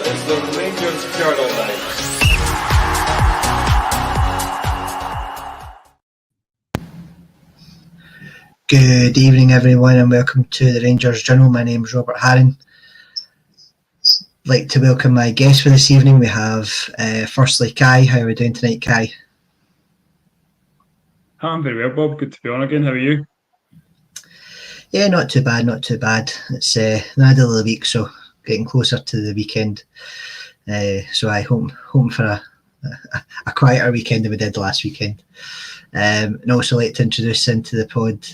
is the Rangers Journal now. Good evening, everyone, and welcome to the Rangers Journal. My name is Robert Harron. I'd like to welcome my guest for this evening. We have, firstly, Kai. How are we doing tonight, Kai? I'm very well, Bob. Good to be on again. How are you? Yeah, not too bad, not too bad. It's the middle of the week, so getting closer to the weekend. So I hope for a quieter weekend than we did last weekend. And also like to introduce into the pod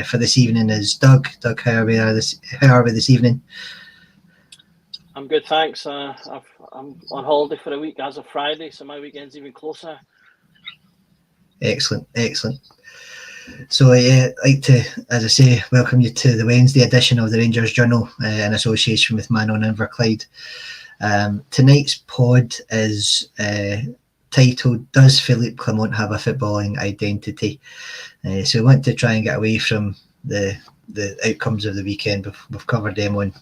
for this evening is Doug. Doug, how are we this evening? I'm good, thanks. I'm on holiday for a week as of Friday, so my weekend's even closer. Excellent. So I'd like to, as I say, welcome you to the Wednesday edition of the Rangers Journal in association with Manon Inverclyde. Tonight's pod is titled, Does Philippe Clement Have a Footballing Identity? So we want to try and get away from the outcomes of the weekend. We've covered them on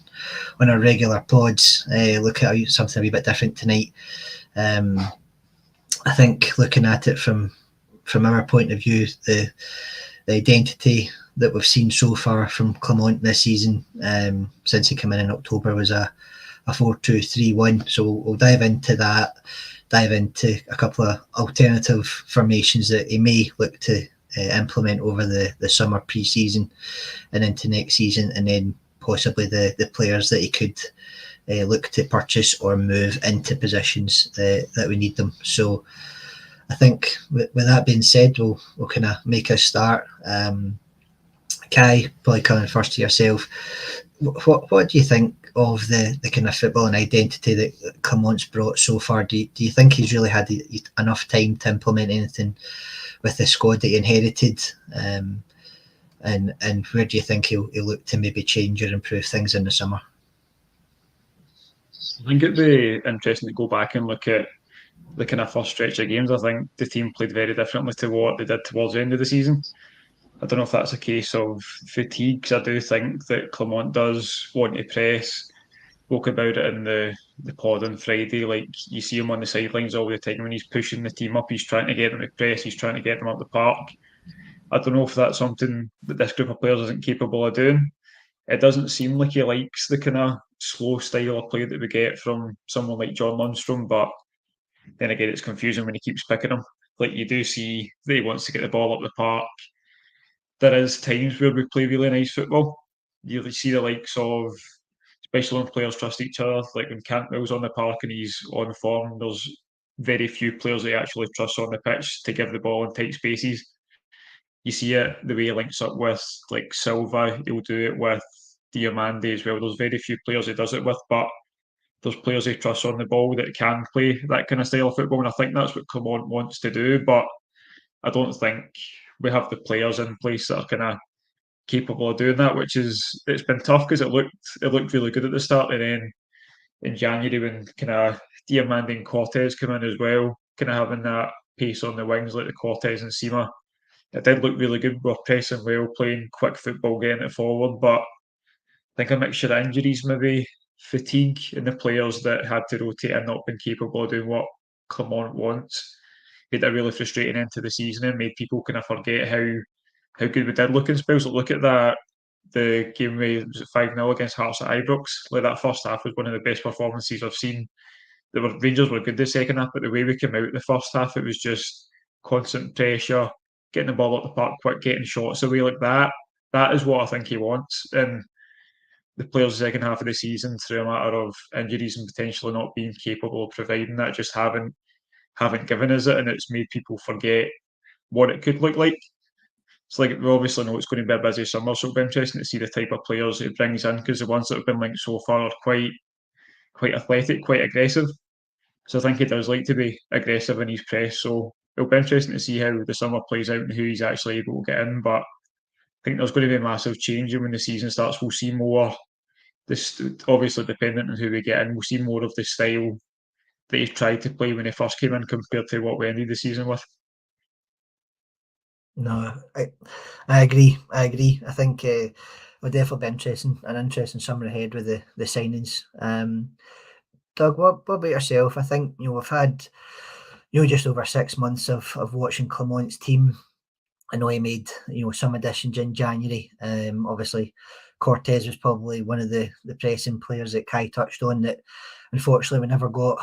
our regular pods. Look at something a wee bit different tonight. I think looking at it from our point of view, the identity that we've seen so far from Clement this season, since he came in October, was a 4-2-3-1. So we'll dive into that, dive into a couple of alternative formations that he may look to implement over the summer pre-season and into next season, and then possibly the players that he could look to purchase or move into positions that we need them. So I think with that being said, we'll kind of make a start. Kai, probably coming first to yourself. What do you think of the kind of footballing identity that Clement's brought so far? Do you think he's really had enough time to implement anything with the squad that he inherited? And where do you think he'll look to maybe change or improve things in the summer? I think it'd be interesting to go back and look at the kind of first stretch of games. I think the team played very differently to what they did towards the end of the season. I don't know if that's a case of fatigue, because I do think that Clement does want to press. Spoke about it in the pod on Friday. Like, you see him on the sidelines all the time when he's pushing the team up. He's trying to get them to press. He's trying to get them up the park. I don't know if that's something that this group of players isn't capable of doing. It doesn't seem like he likes the kind of slow style of play that we get from someone like John Lundstrom, but then again, it's confusing when he keeps picking them. Like, you do see that he wants to get the ball up the park. There is times where we play really nice football. You see the likes of, especially when players trust each other, like when Cantwell's on the park and he's on form, there's very few players that he actually trusts on the pitch to give the ball in tight spaces. You see it the way he links up with like Silva, he'll do it with Diomande as well. There's very few players he does it with, but there's players he trusts on the ball that can play that kind of style of football, and I think that's what Clement wants to do, but I don't think we have the players in place that are kind of capable of doing that, it's been tough because it looked really good at the start, and then in January when kind of Diomande and Cortez come in as well, kind of having that pace on the wings like the Cortez and Sima, it did look really good. We're pressing well, playing quick football, getting it forward, but I think a mixture of injuries, maybe fatigue in the players that had to rotate and not been capable of doing what Clement wants, made it a really frustrating end to the season and made people kind of forget how good we did look in spells. Look at that, the game we was 5-0 against Hearts at Ibrox. Like, that first half was one of the best performances I've seen. Rangers were good the second half, but the way we came out the first half, it was just constant pressure, getting the ball up the park quick, getting shots away like that. That is what I think he wants. And the players the second half of the season, through a matter of injuries and potentially not being capable of providing that, just haven't given us it, and it's made people forget what it could look like. It's like, we obviously know it's going to be a busy summer, so it'll be interesting to see the type of players he brings in, because the ones that have been linked so far are quite athletic, quite aggressive. So I think he does like to be aggressive in his press. So it'll be interesting to see how the summer plays out and who he's actually able to get in. But I think there's going to be a massive change, and when the season starts, we'll see more. This obviously dependent on who we get in. We'll see more of the style that he tried to play when he first came in compared to what we ended the season with. No, I agree. I think it'll definitely be an interesting summer ahead with the signings. Doug, what about yourself? I think, we've had, just over 6 months of watching Clement's team. I know he made, some additions in January. Obviously, Cortez was probably one of the pressing players that Kai touched on that unfortunately we never got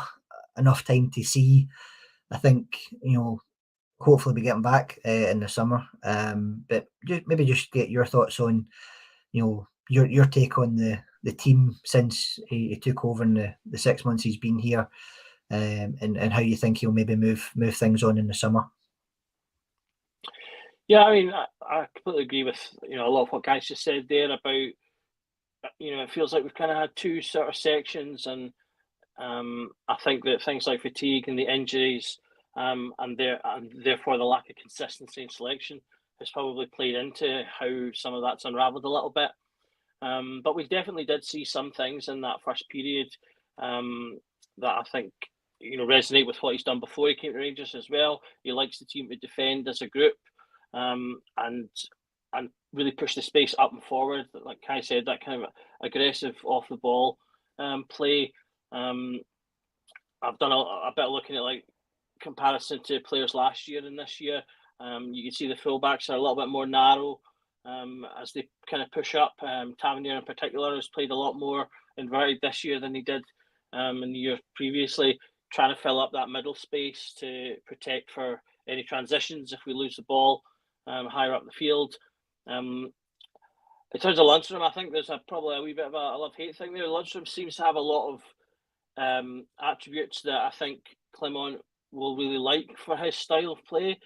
enough time to see. I think, hopefully we get him back in the summer. But maybe just get your thoughts on, your take on the team since he took over in the 6 months he's been here, and how you think he'll maybe move things on in the summer. Yeah, I mean, I completely agree with a lot of what guys just said there about it feels like we've kind of had two sort of sections, and I think that things like fatigue and the injuries, and therefore the lack of consistency in selection has probably played into how some of that's unravelled a little bit. But we definitely did see some things in that first period that I think resonate with what he's done before he came to Rangers as well. He likes the team to defend as a group, and really push the space up and forward. Like Kai said, that kind of aggressive off the ball play. I've done a bit of looking at like comparison to players last year and this year. You can see the fullbacks are a little bit more narrow as they kind of push up. Tavernier in particular has played a lot more inverted this year than he did in the year previously, trying to fill up that middle space to protect for any transitions if we lose the ball higher up the field. In terms of Lundstrom, I think there's probably a wee bit of a love-hate thing there. Lundstrom seems to have a lot of attributes that I think Clement will really like for his style of play,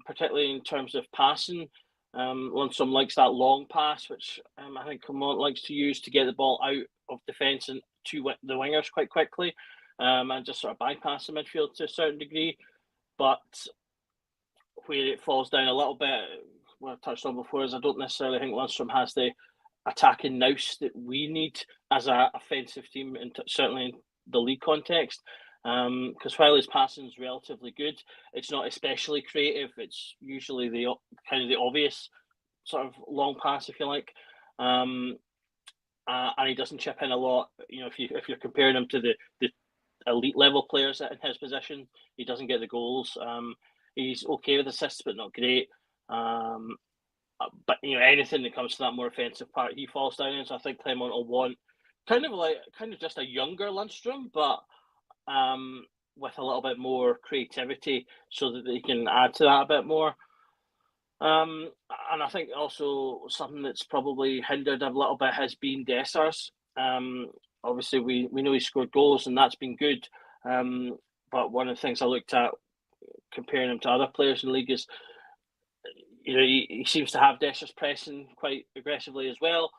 particularly in terms of passing. Lundstrom likes that long pass, which I think Clement likes to use to get the ball out of defence and to the wingers quite quickly, and just sort of bypass the midfield to a certain degree. But where it falls down a little bit, what I touched on before, is I don't necessarily think Lundstrom has the attacking nous that we need as an offensive team, and certainly in the league context. Because while his passing is relatively good, it's not especially creative. It's usually the kind of the obvious sort of long pass, if you like, and he doesn't chip in a lot. If you're comparing him to the elite level players in his position, he doesn't get the goals. He's okay with assists, but not great. But anything that comes to that more offensive part, he falls down in. So I think Clement will want kind of just a younger Lundstrom, but with a little bit more creativity, so that they can add to that a bit more. And I think also something that's probably hindered a little bit has been Dessers. Obviously, we know he scored goals, and that's been good. But one of the things I looked at comparing him to other players in the league is, he seems to have Dessers pressing quite aggressively as well,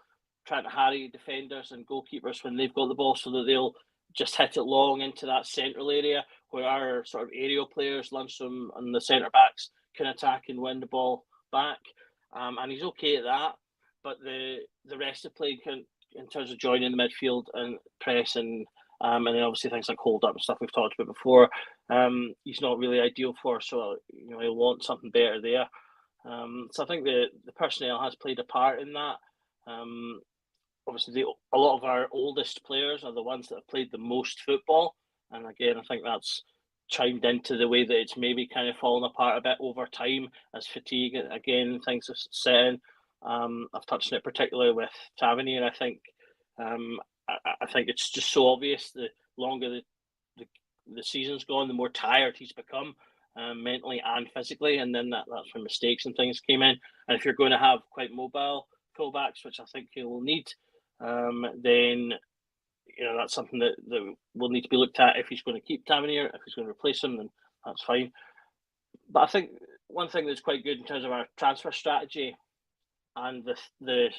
trying to harry defenders and goalkeepers when they've got the ball, so that they'll just hit it long into that central area where our sort of aerial players, Lundstrom and the centre backs, can attack and win the ball back. And he's okay at that, but the rest of the play can, in terms of joining the midfield and press and then obviously things like hold up and stuff we've talked about before, he's not really ideal for. So he'll want something better there. So I think the personnel has played a part in that. Obviously, a lot of our oldest players are the ones that have played the most football, and again, I think that's chimed into the way that it's maybe kind of fallen apart a bit over time as fatigue again things have set in. I've touched on it particularly with Tavernier. I think it's just so obvious. The longer the season's gone, the more tired he's become, mentally and physically, and then that's when mistakes and things came in. And if you're going to have quite mobile fullbacks, which I think he will need, then that's something that will need to be looked at if he's going to keep Tavernier. If he's going to replace him, then that's fine. But I think one thing that's quite good in terms of our transfer strategy and the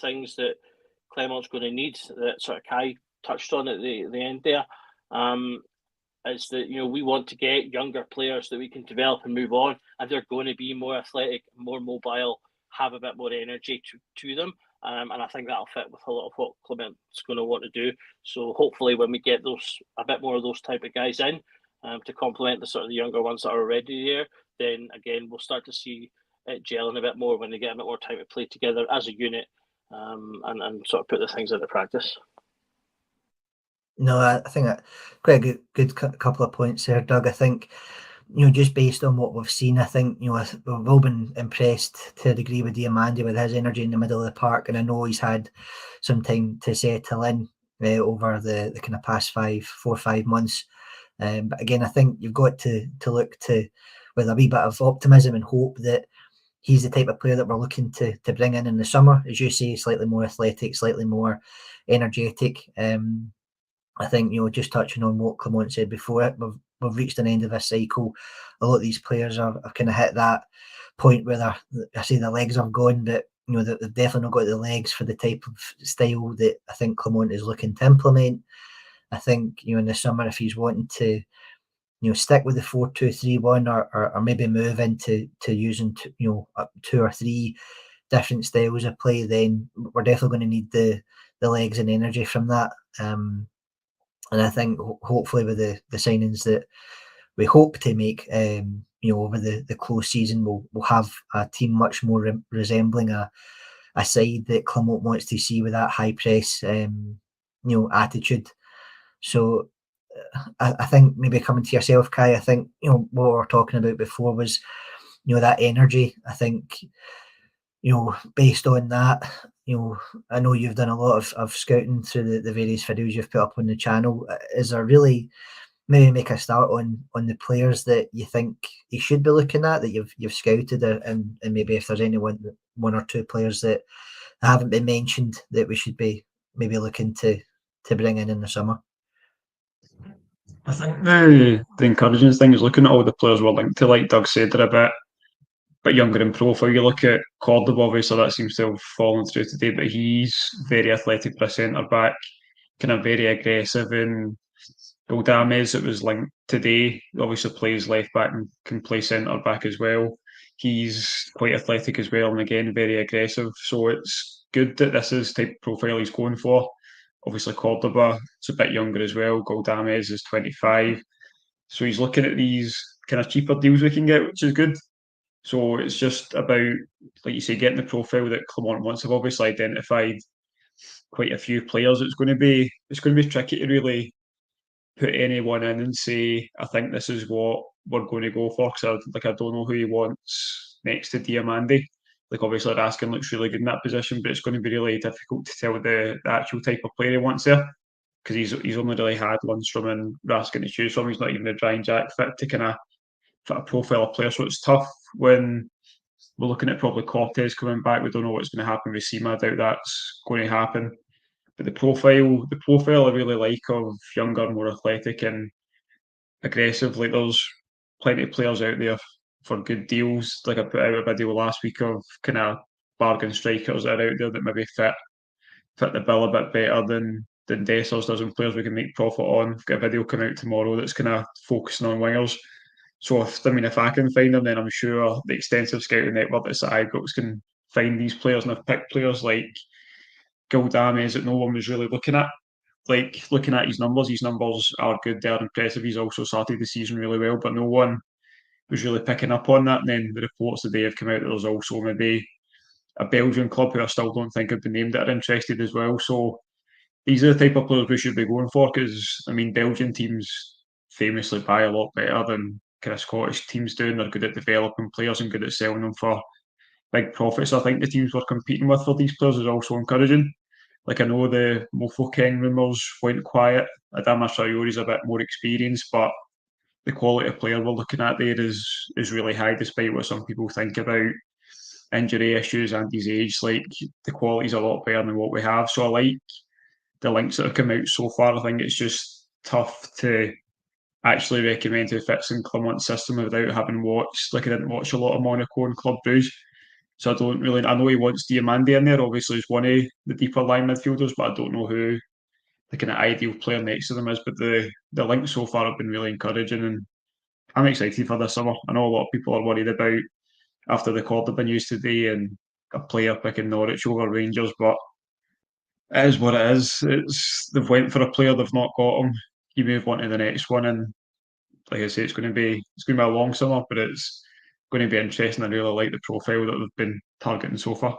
things that Clement's going to need, that sort of Kai touched on at the end there, is that we want to get younger players that we can develop and move on, and they're going to be more athletic, more mobile, have a bit more energy to them. And I think that'll fit with a lot of what Clement's going to want to do. So hopefully when we get a bit more of those type of guys in to complement the sort of the younger ones that are already there, then again, we'll start to see it gelling a bit more when they get a bit more time to play together as a unit, and sort of put the things into practice. No, I think quite a good couple of points there, Doug. I think, just based on what we've seen, I think, we've all been impressed to a degree with Diamandi, with his energy in the middle of the park, and I know he's had some time to settle in over the kind of past 4 or 5 months. But again, I think you've got to look to with a wee bit of optimism and hope that he's the type of player that we're looking to bring in the summer, as you say, slightly more athletic, slightly more energetic. I think, just touching on what Clement said before, we've reached an end of a cycle. A lot of these players have kind of hit that point where their legs are gone, but they've definitely not got the legs for the type of style that I think Clement is looking to implement. I think, in the summer, if he's wanting to, stick with the 4-2-3-1 or maybe move into using up 2 or 3 different styles of play, then we're definitely going to need the legs and energy from that. And I think hopefully with the signings that we hope to make, over the close season, we'll have a team much more resembling a side that Clement wants to see with that high press, attitude. So I think maybe coming to yourself, Kai, I think, what we were talking about before was, that energy. I think, based on that, I know you've done a lot of scouting through the various videos you've put up on the channel. Is there really maybe make a start on the players that you think you should be looking at that you've scouted, and maybe if there's one or two players that haven't been mentioned that we should be maybe looking to bring in the summer? I think the encouraging thing is looking at all the players we're linked to, like Doug said, they're a bit younger in profile. You look at Cordoba, obviously that seems to have fallen through today, but he's very athletic for a centre back, kind of very aggressive. And Guldames, it was linked today, obviously plays left back and can play centre back as well. He's quite athletic as well, and again very aggressive. So it's good that this is the type of profile he's going for. Obviously Cordoba is a bit younger as well. Guldames is 25. So he's looking at these kind of cheaper deals we can get, which is good. So it's just about, like you say, getting the profile that Clement wants. Have obviously identified quite a few players. It's going to be tricky to really put anyone in and say, I think this is what we're going to go for. Because I don't know who he wants next to Diamandi. Like obviously Raskin looks really good in that position, but it's going to be really difficult to tell the actual type of player he wants there. Because he's only really had Lundstrom and Raskin to choose from. He's not even a Drying Jack fit to kind of fit a profile of player. So it's tough when we're looking at probably Cortez coming back. We don't know what's going to happen with Sima. I doubt that's going to happen. But the profile I really like of younger, more athletic and aggressive. Like there's plenty of players out there for good deals. Like I put out a video last week of kind of bargain strikers that are out there that maybe fit the bill a bit better than Dessers does, and players we can make profit on. I've got a video coming out tomorrow that's kind of focusing on wingers. So if I can find them, then I'm sure the extensive scouting network that's at Ibrox can find these players. And I've picked players like Gildames that no one was really looking at. Like looking at his numbers are good. They're impressive. He's also started the season really well, but no one was really picking up on that. And then the reports today have come out that there's also maybe a Belgian club who I still don't think have been named that are interested as well. So these are the type of players we should be going for because, I mean, Belgian teams famously buy a lot better than kind of Scottish teams do, and they're good at developing players and good at selling them for big profits. I think the teams we're competing with for these players is also encouraging. Like I know the Mofokeng rumours went quiet. Adama Traore's a bit more experienced, but the quality of player we're looking at there is really high, despite what some people think about injury issues and his age. Like the quality's a lot better than what we have. So I like the links that have come out so far. I think it's just tough to actually recommend who fits in Clement's system without having watched. Like I didn't watch a lot of Monaco and Club Brugge, so I don't really. I know he wants Diamandi in there. Obviously, he's one of the deeper line midfielders, but I don't know who the kind of ideal player next to them is. But the links so far have been really encouraging, and I'm excited for this summer. I know a lot of people are worried about after the Cordoba news today and a player picking Norwich over Rangers, but it is what it is. They've went for a player, they've not got him. You move on to the next one, and like I say, it's going to be a long summer, but it's going to be interesting. I really like the profile that they've been targeting so far.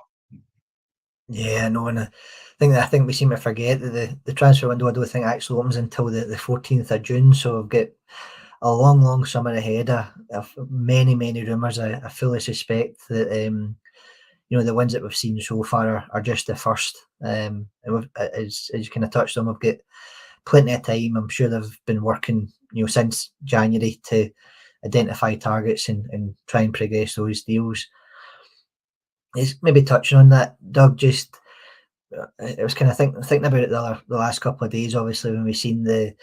Yeah, no, and I think we seem to forget that the transfer window, I don't think actually opens until the 14th of June. So we've got a long summer ahead of many rumours. I fully suspect that the ones that we've seen so far are just the first. And as you kind of touched on, we've got plenty of time. I'm sure they've been working since January to identify targets and try and progress those deals. It's maybe touching on that, Doug. Just I was kind of thinking about it the last couple of days. Obviously, when we seen the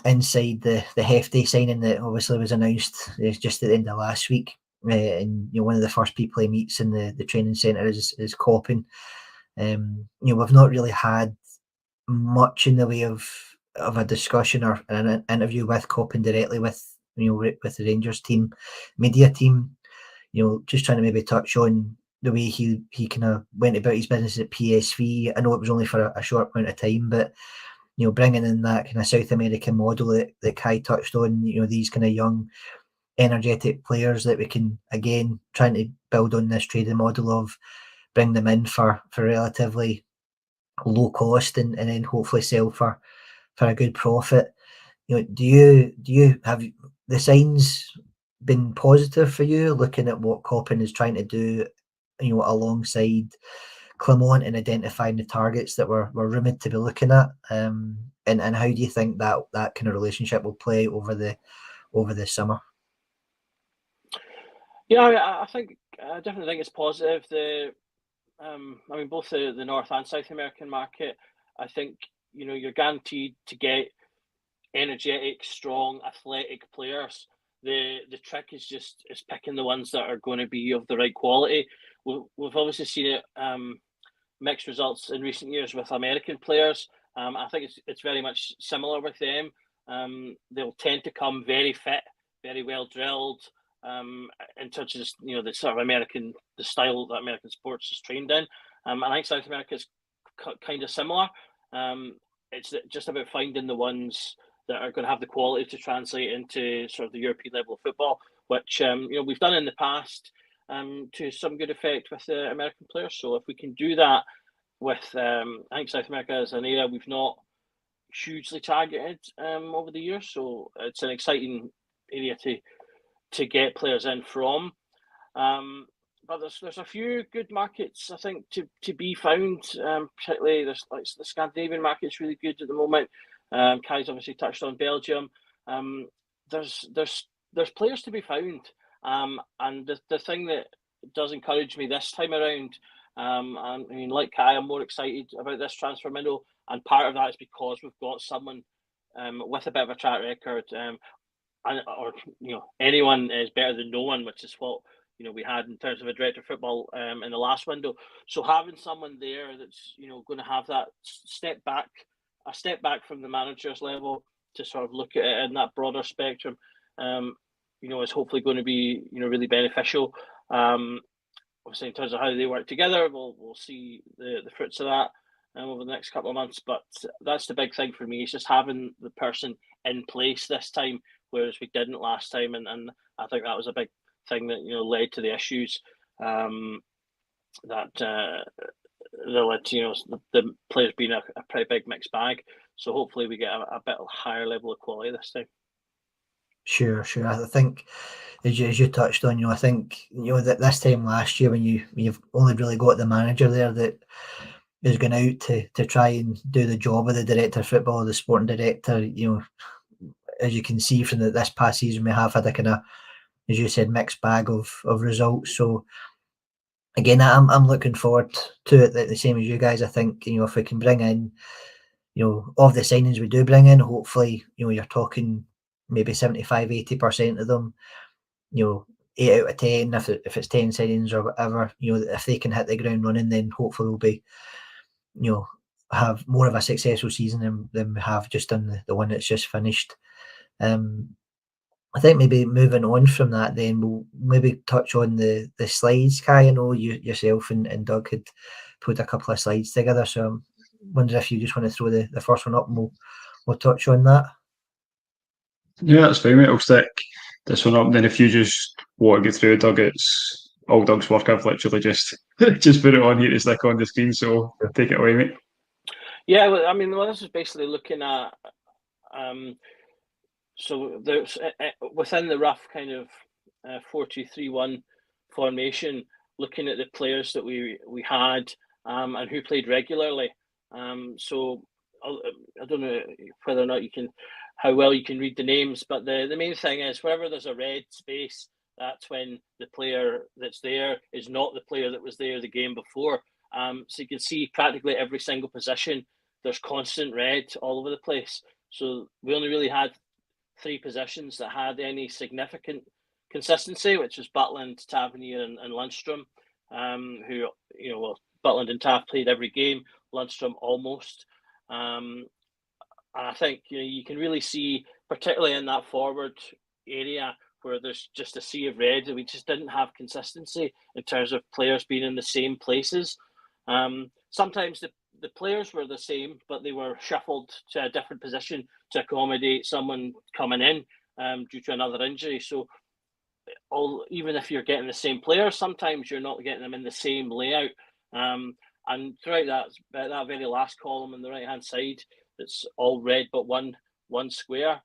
inside the hefty signing that obviously was announced just at the end of last week, and one of the first people he meets in the training centre is Coppin. We've not really had much in the way of a discussion or an interview with Coppin directly with with the Rangers team, media team. Just trying to maybe touch on the way he kind of went about his business at PSV. I know it was only for a short amount of time, but bringing in that kind of South American model that Kai touched on, these kind of young, energetic players that we can, again, trying to build on this trading model of bring them in for relatively low cost and then hopefully sell for a good profit. Do you have the signs been positive for you, looking at what Coppin is trying to do, alongside Clement and identifying the targets that we're rumoured to be looking at, and how do you think that kind of relationship will play over the summer? Yeah, I definitely think it's positive. Both the North and South American market, I think you're guaranteed to get energetic, strong, athletic players. The trick is picking the ones that are going to be of the right quality. We've obviously seen it mixed results in recent years with American players. I think it's very much similar with them. They'll tend to come very fit, very well drilled, in terms of the sort of the style that American sports is trained in. I think South America is kind of similar. It's just about finding the ones that are going to have the quality to translate into sort of the European level of football, which we've done in the past to some good effect with the American players. So if we can do that with, I think South America is an area we've not hugely targeted over the years. So it's an exciting area to get players in from. But there's a few good markets, I think, to be found. Particularly, there's like the Scandinavian market's really good at the moment. Kai's obviously touched on Belgium. There's players to be found, and the thing that does encourage me this time around, like Kai, I'm more excited about this transfer window, and part of that is because we've got someone with a bit of a track record, anyone is better than no one, which is what we had in terms of a director of football in the last window. So having someone there that's going to have that step back from the manager's level to sort of look at it in that broader spectrum, is hopefully going to be really beneficial. Obviously, in terms of how they work together, we'll see the fruits of that over the next couple of months. But that's the big thing for me, is just having the person in place this time, whereas we didn't last time, and I think that was a big thing that led to the issues that led to the players being a pretty big mixed bag. So hopefully we get a bit higher level of quality this time. Sure. I think as you touched on, I think that this time last year, when you've only really got the manager there that is going out to try and do the job of the director of football, the sporting director, as you can see from this past season, we have had a kind of, as you said, mixed bag of results. So again, I'm looking forward to it the same as you guys. I think if we can bring in, of the signings we do bring in, hopefully you're talking maybe 75-80% of them, 8 out of 10, if it's 10 signings or whatever, if they can hit the ground running, then hopefully we'll be have more of a successful season than we have just done the one that's just finished. I think maybe moving on from that, then we'll maybe touch on the slides. Kai, I know yourself and Doug had put a couple of slides together, so I'm wondering if you just want to throw the first one up and we'll touch on that. Yeah, that's fine, mate. I'll stick this one up, and then if you just want to get through, Doug, it's all Doug's work. I've literally just Just put it on here to stick on the screen, so take it away, mate. Yeah, well, I mean, this is basically looking at so there's within the rough kind of 4-2-3-1 formation, looking at the players that we had and who played regularly. So I don't know whether or not how well you can read the names, but the main thing is wherever there's a red space, that's when the player that's there is not the player that was there the game before. So you can see practically every single position, there's constant red all over the place. So we only really had 3 positions that had any significant consistency, which was Butland, Tavernier, and Lundstrom, who, Butland and Tav played every game, Lundstrom almost. And I think you can really see, particularly in that forward area where there's just a sea of red, we just didn't have consistency in terms of players being in the same places. Sometimes the players were the same, but they were shuffled to a different position to accommodate someone coming in due to another injury. So even if you're getting the same players, sometimes you're not getting them in the same layout. And throughout that very last column on the right-hand side, it's all red but one square.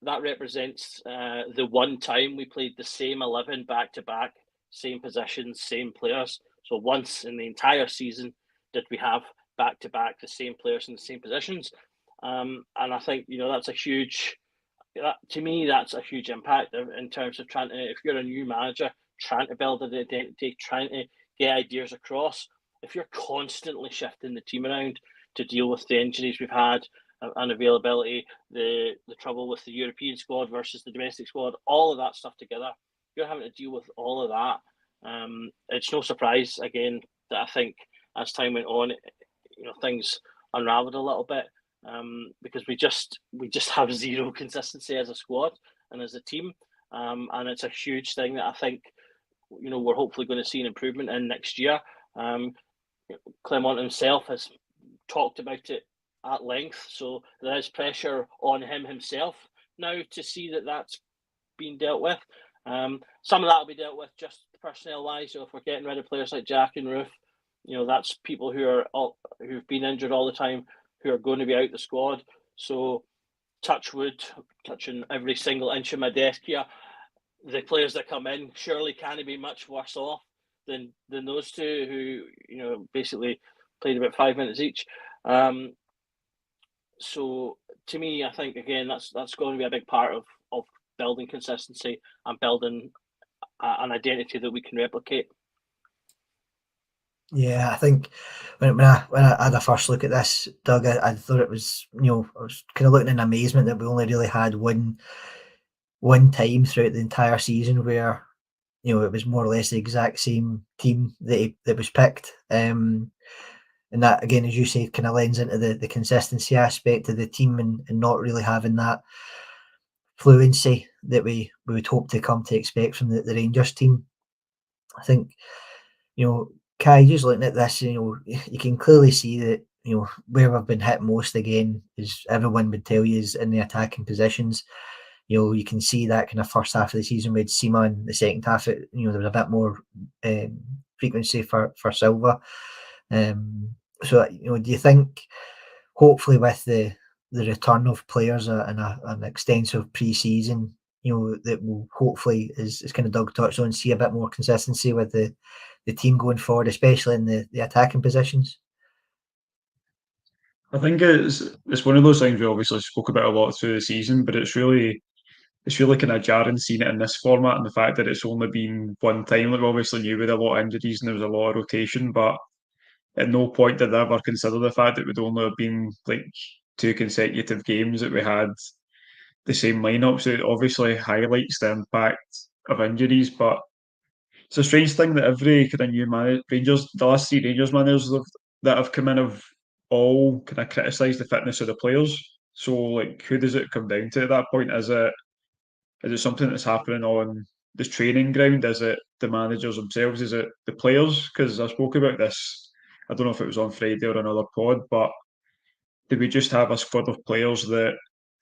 That represents the one time we played the same 11 back-to-back, same positions, same players. So once in the entire season did we have back-to-back the same players in the same positions. And I think, that's a huge... to me, that's a huge impact in terms of trying to, if you're a new manager, trying to build an identity, trying to get ideas across. If you're constantly shifting the team around to deal with the injuries we've had, unavailability, the trouble with the European squad versus the domestic squad, all of that stuff together, you're having to deal with all of that. It's no surprise, again, that I think as time went on, things unraveled a little bit. Because we just have zero consistency as a squad and as a team, and it's a huge thing that I think we're hopefully going to see an improvement in next year. Clement himself has talked about it at length, so there is pressure on himself now to see that that's being dealt with. Some of that will be dealt with just personnel wise. If we're getting rid of players like Jack and Roof, that's people who've been injured all the time, who are going to be out the squad. So touch wood, touching every single inch of my desk here, the players that come in surely can't be much worse off than those two who, basically played about 5 minutes each. So to me, I think, again, that's going to be a big part of building consistency and building an identity that we can replicate. Yeah, I think when I had a first look at this, Doug, I thought it was, I was kind of looking in amazement that we only really had one time throughout the entire season where, it was more or less the exact same team that was picked. And that, again, as you say, kind of lends into the consistency aspect of the team and not really having that fluency that we would hope to come to expect from the Rangers team. I think, Kai, just looking at this, you can clearly see that, where we've been hit most again, is everyone would tell you, is in the attacking positions. You can see that kind of first half of the season with Seaman, the second half, there was a bit more frequency for Silva. So, do you think, hopefully with the return of players and an extensive pre-season, that will hopefully, as kind of Doug touched on, see a bit more consistency with the team going forward, especially in the attacking positions? I think it's one of those things we obviously spoke about a lot through the season, but it's really kind of jarring seeing it in this format, and the fact that it's only been one time. Like, we obviously knew we had a lot of injuries and there was a lot of rotation, but at no point did I ever consider the fact that it would only have been like 2 consecutive games that we had the same lineup. So it obviously highlights the impact of injuries, but it's a strange thing that every kind of new Rangers, the last 3 Rangers managers that have come in have all kind of criticised the fitness of the players. So, like, who does it come down to at that point? Is it something that's happening on the training ground? Is it the managers themselves? Is it the players? Because I spoke about this, I don't know if it was on Friday or another pod, but did we just have a squad of players that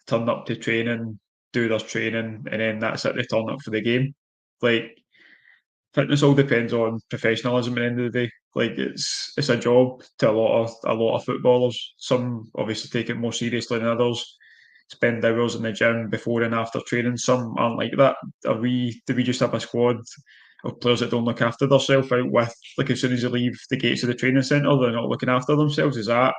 turn up to training, do their training, and then that's it, they turn up for the game? Like, fitness all depends on professionalism at the end of the day. Like it's a job to a lot of footballers. Some obviously take it more seriously than others. Spend hours in the gym before and after training. Some aren't like that. Do we just have a squad of players that don't look after themselves out with, like, as soon as they leave the gates of the training centre, they're not looking after themselves? Is that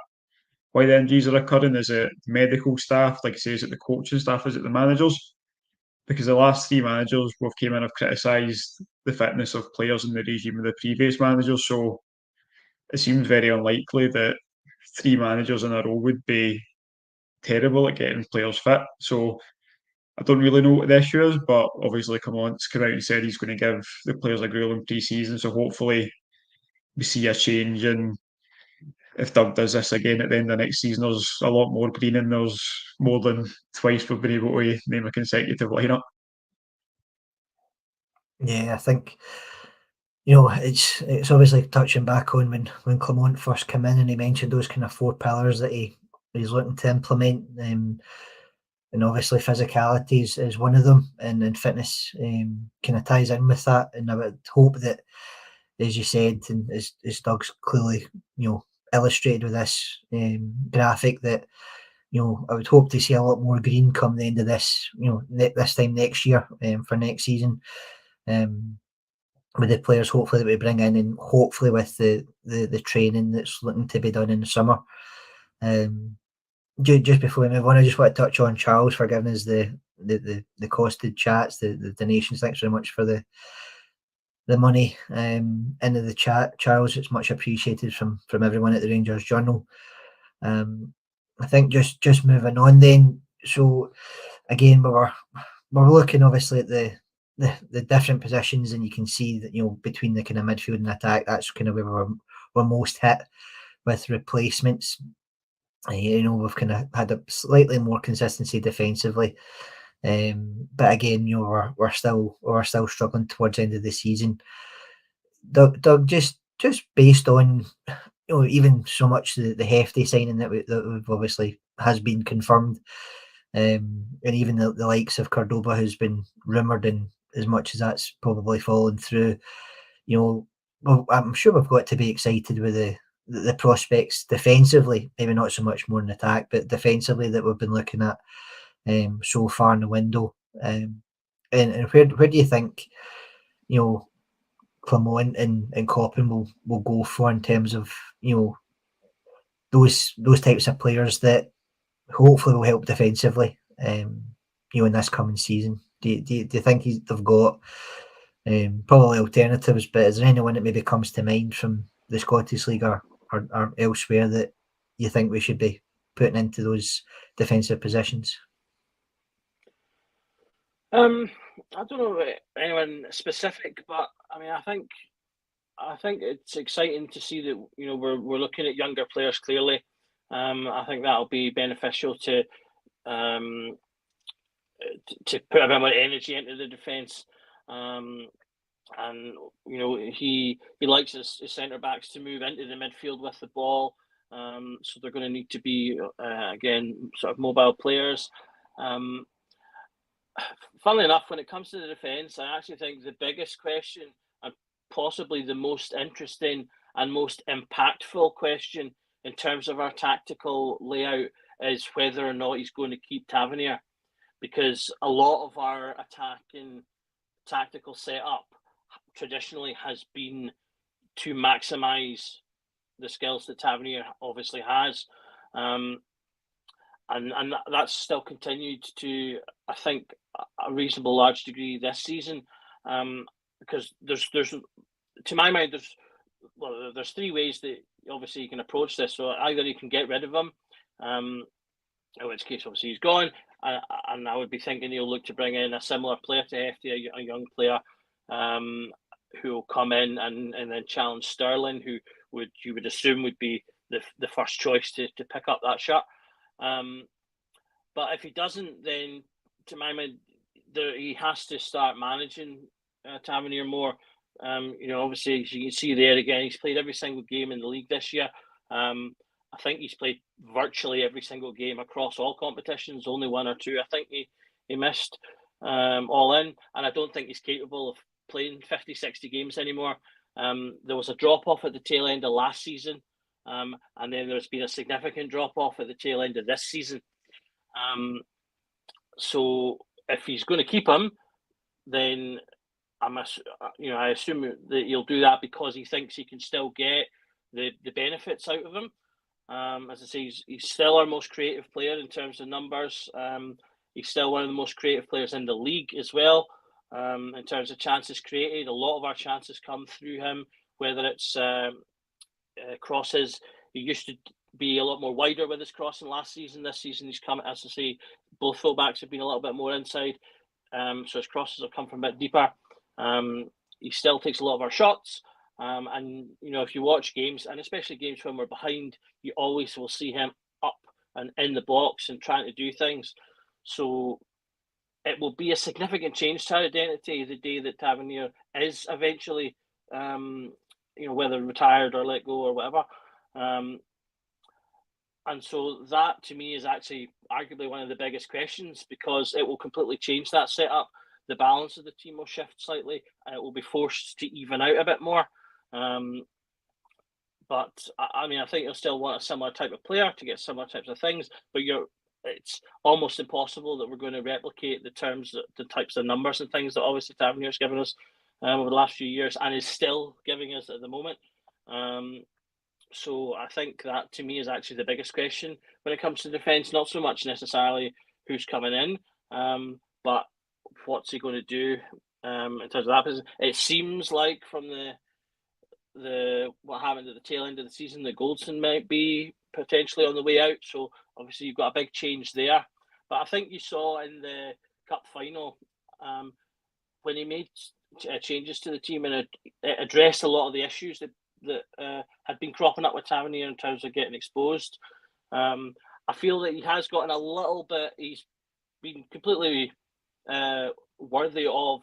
why the injuries are occurring? Is it medical staff, like I say, is it the coaching staff, is it the managers? Because the last three managers both came in have criticised the fitness of players in the regime of the previous managers. So it seems very unlikely that three managers in a row would be terrible at getting players fit. So I don't really know what the issue is, but obviously Clement's come out and said he's going to give the players a grueling pre-season. So hopefully we see a change, and if Doug does this again at the end of next season, there's a lot more green and there's more than twice we've been able to name a consecutive lineup. Yeah, I think, you know, it's obviously touching back on when Clement first came in and he mentioned those kind of four pillars that he's looking to implement. And obviously physicality is one of them, and fitness kind of ties in with that. And I would hope that, as you said, and as Doug's clearly, you know, illustrated with this graphic, that, you know, I would hope to see a lot more green come the end of this, you know, this time next year, for next season, with the players hopefully that we bring in, and hopefully with the training that's looking to be done in the summer. Just before we move on, I just want to touch on Charles for giving us the costed chats, the donations. Thanks very much for the money into the chat, Charles. It's much appreciated from everyone at the Rangers Journal. I think just moving on then. So again, we're looking obviously at the different positions, and you can see that, you know, between the kind of midfield and attack, that's kind of where we're most hit with replacements. You know, we've kind of had a slightly more consistency defensively, but again, you know, we're still struggling towards the end of the season. Doug, just based on, you know, even so much the hefty signing that we've obviously has been confirmed, and even the likes of Cordoba, who's been rumoured, and as much as that's probably fallen through, you know, well, I'm sure we've got to be excited with the prospects defensively, maybe not so much more in attack, but defensively that we've been looking at so far in the window. And where do you think, you know, Clement and Coppin will go for in terms of, you know, those types of players that hopefully will help defensively, you know, in this coming season? Do you think they've got probably alternatives, but is there anyone that maybe comes to mind from the Scottish League or elsewhere that you think we should be putting into those defensive positions? I don't know about anyone specific, but I mean, I think it's exciting to see that, you know, we're looking at younger players clearly. I think that'll be beneficial to put a bit more energy into the defence. And you know, he likes his centre backs to move into the midfield with the ball. So they're going to need to be again sort of mobile players. Funnily enough, when it comes to the defence, I actually think the biggest question, and possibly the most interesting and most impactful question in terms of our tactical layout, is whether or not he's going to keep Tavernier, because a lot of our attacking tactical setup traditionally has been to maximise the skills that Tavernier obviously has. And that's still continued to, I think, a reasonable large degree this season, because there's to my mind there's three ways that obviously you can approach this. So either you can get rid of him, in which case obviously he's gone, and I would be thinking he'll look to bring in a similar player to Hefty, a young player, who will come in and then challenge Sterling, who you would assume would be the first choice to pick up that shot. But if he doesn't, then to my mind, he has to start managing Tavernier more. You know, obviously, as you can see there again, he's played every single game in the league this year. I think he's played virtually every single game across all competitions. Only one or two, I think, he missed all in, and I don't think he's capable playing 50, 60 games anymore. There was a drop-off at the tail end of last season, and then there's been a significant drop-off at the tail end of this season. So if he's going to keep him, then I assume that he'll do that because he thinks he can still get the benefits out of him. As I say, he's still our most creative player in terms of numbers. He's still one of the most creative players in the league as well. In terms of chances created, a lot of our chances come through him, whether it's crosses. He used to be a lot more wider with his crossing last season. This season he's come, as I say, both fullbacks have been a little bit more inside. So his crosses have come from a bit deeper. He still takes a lot of our shots. And, if you watch games, and especially games when we're behind, you always will see him up and in the box and trying to do things. So it will be a significant change to our identity the day that Tavernier is eventually, whether retired or let go or whatever. And so that, to me, is actually arguably one of the biggest questions, because it will completely change that setup. The balance of the team will shift slightly, and it will be forced to even out a bit more. But I think you'll still want a similar type of player to get similar types of things. But it's almost impossible that we're going to replicate the types of numbers and things that obviously Tavernier's given us over the last few years, and is still giving us at the moment. So I think that, to me, is actually the biggest question when it comes to defence. Not so much necessarily who's coming in, but what's he going to do in terms of that position. It seems like from the what happened at the tail end of the season, that Goldson might be potentially on the way out. So obviously you've got a big change there. But I think you saw in the cup final when he made changes to the team and it addressed a lot of the issues that had been cropping up with Tavernier in terms of getting exposed. I feel that he has gotten a little bit. He's been completely worthy of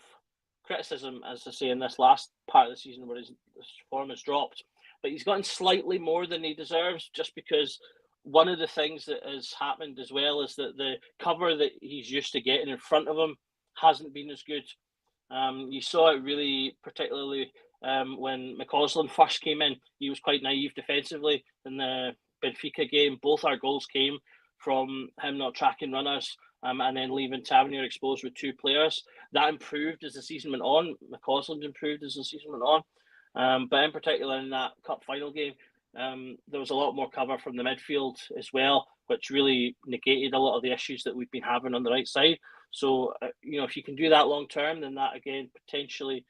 criticism, as I say, in this last part of the season where his form has dropped. But he's gotten slightly more than he deserves, just because one of the things that has happened as well is that the cover that he's used to getting in front of him hasn't been as good. You saw it really, particularly when McCausland first came in. He was quite naive defensively in the Benfica game. Both our goals came from him not tracking runners and then leaving Tavernier exposed with two players. That improved as the season went on. McCausland improved as the season went on. But in particular in that cup final game, there was a lot more cover from the midfield as well, which really negated a lot of the issues that we've been having on the right side. So, if you can do that long term, then that again potentially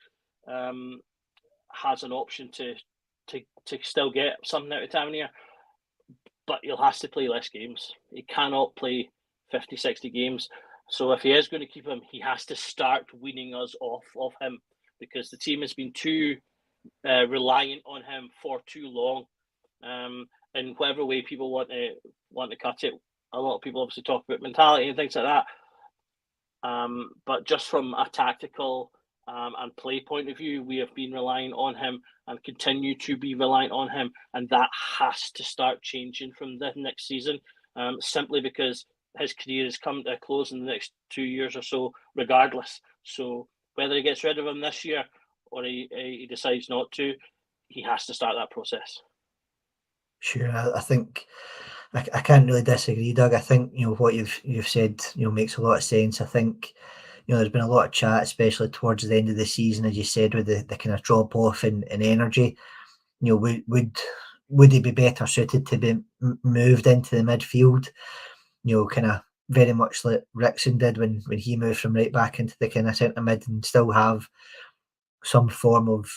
has an option to still get something out of Tavernier. But he'll have to play less games. He cannot play 50, 60 games. So if he is going to keep him, he has to start weaning us off of him, because the team has been too reliant on him for too long. In whatever way people want to cut it, a lot of people obviously talk about mentality and things like that. But just from a tactical and play point of view, we have been relying on him and continue to be reliant on him, and that has to start changing from the next season, simply because his career has come to a close in the next 2 years or so, regardless. So whether he gets rid of him this year or he decides not to, he has to start that process. Sure, I think I can't really disagree, Doug. I think what you've said makes a lot of sense. I think there's been a lot of chat, especially towards the end of the season, as you said, with the kind of drop off in energy. Would he be better suited to be moved into the midfield? Kind of very much like Rickson did when he moved from right back into the kind of centre mid, and still have some form of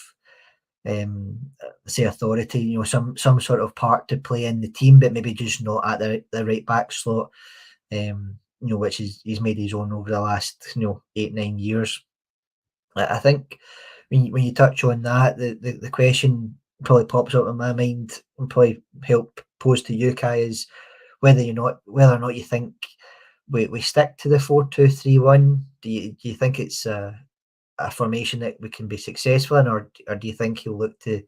say authority, some sort of part to play in the team, but maybe just not at the right back slot, which he's made his own over the last 8-9 years. I think when you touch on that, the question probably pops up in my mind and probably help pose to you, Kai, is whether or not you think we stick to the 4-2-3-1. Do you think it's a formation that we can be successful in, or do you think he'll look to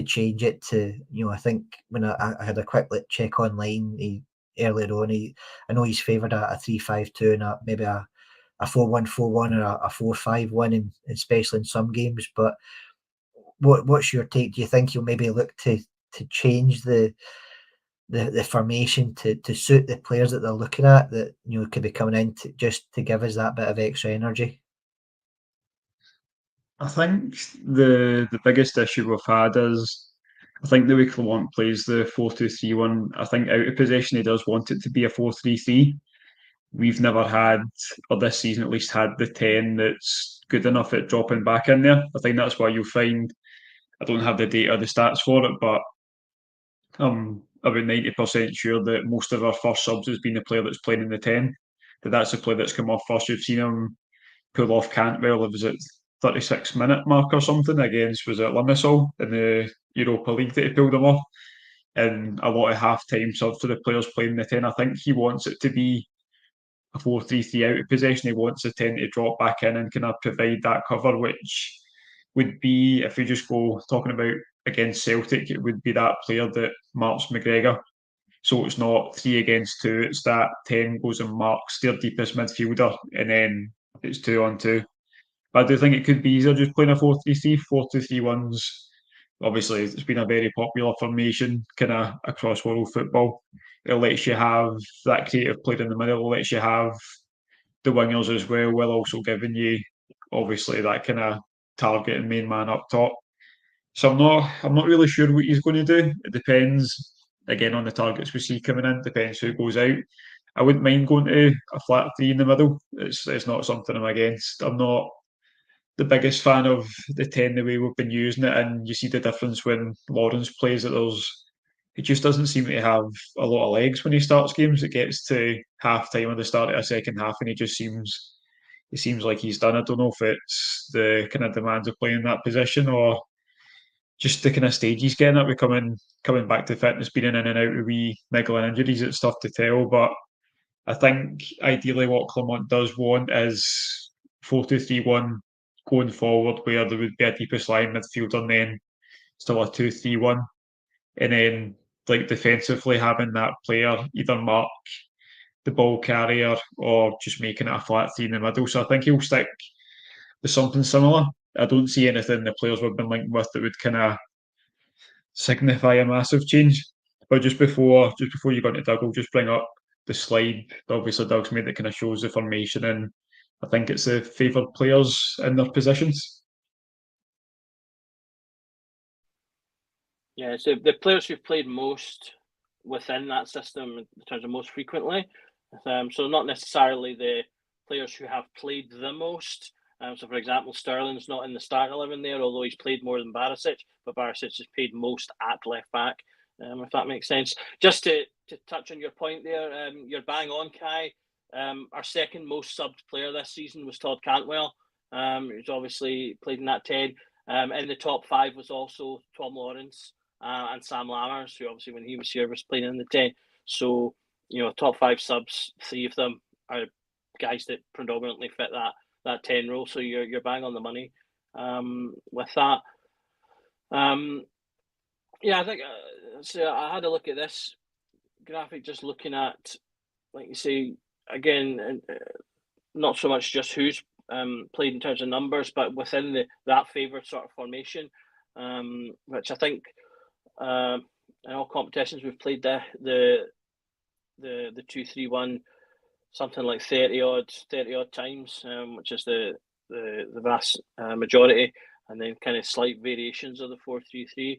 change it to, I think when I had a quick check online earlier on, I know he's favoured a 3-5-2 and maybe a a 4-1, 4-1 or a 4-5-1, and especially in some games. But what's your take? Do you think you'll maybe look to change the formation to suit the players that they're looking at, that could be coming in just to give us that bit of extra energy? I think the biggest issue we've had is, I think the way Clement plays the 4-2-3-1, I think out of possession he does want it to be a 4-3-3. We've never had, or this season at least, had the 10 that's good enough at dropping back in there. I think that's why you'll find, I don't have the data, the stats for it, but I'm about 90% sure that most of our first subs has been the player that's playing in the 10. That's the player that's come off first. You've seen him pull off Cantwell, it was at 36-minute mark or something against, was it Limassol in the Europa League that he pulled him off. And a lot of half-time subs for the players playing the 10. I think he wants it to be a 4-3-3 out of possession. He wants the 10 to drop back in and kind of provide that cover, which would be, if we just go talking about against Celtic, it would be that player that marks McGregor. So it's not 3 against 2, it's that 10 goes and marks their deepest midfielder, and then it's 2-on-2. But I do think it could be easier just playing a 4-3-3. 4-2-3-1's obviously, it's been a very popular formation kind of across world football. It lets you have that creative player in the middle, it lets you have the wingers as well, while also giving you obviously that kind of target and main man up top. So I'm not really sure what he's going to do. It depends again on the targets we see coming in. Depends who goes out. I wouldn't mind going to a flat 3 in the middle. It's not something I'm against. I'm not the biggest fan of the 10 the way we've been using it, and you see the difference when Lawrence plays. That he just doesn't seem to have a lot of legs when he starts games. It gets to half time or the start of a second half, and he seems like he's done. I don't know if it's the kind of demands of playing that position or just the kind of stage he's getting at with coming back to fitness, being in and out of wee niggling injuries. It's tough to tell, but I think ideally what Clement does want is 4-2-3-1 going forward, where there would be a deepest line midfield and then still a 2-3-1, and then like defensively having that player either mark the ball carrier or just making it a flat 3 in the middle. So I think he'll stick with something similar. I don't see anything the players we've been linked with that would kind of signify a massive change. But just before you go into Doug, I'll just bring up the slide that obviously Doug's made that kind of shows the formation, and I think it's the favoured players in their positions. Yeah, so the players who've played most within that system in terms of most frequently. So not necessarily the players who have played the most. So, for example, Sterling's not in the starting 11 there, although he's played more than Barisic, but Barisic has played most at left back, if that makes sense. Just to touch on your point there, you're bang on, Kai. Our second most subbed player this season was Todd Cantwell, who's obviously played in that 10. In the top 5 was also Tom Lawrence and Sam Lammers, who obviously when he was here was playing in the 10. So, top 5 subs, 3 of them are guys that predominantly fit that 10 role. So you're bang on the money with that. I think so I had a look at this graphic, just looking at, like you say, again, not so much just who's played in terms of numbers, but within that favoured sort of formation, which I think in all competitions we've played the 2-3-1 something like 30 odd times, which is the vast majority, and then kind of slight variations of the 4-3-3.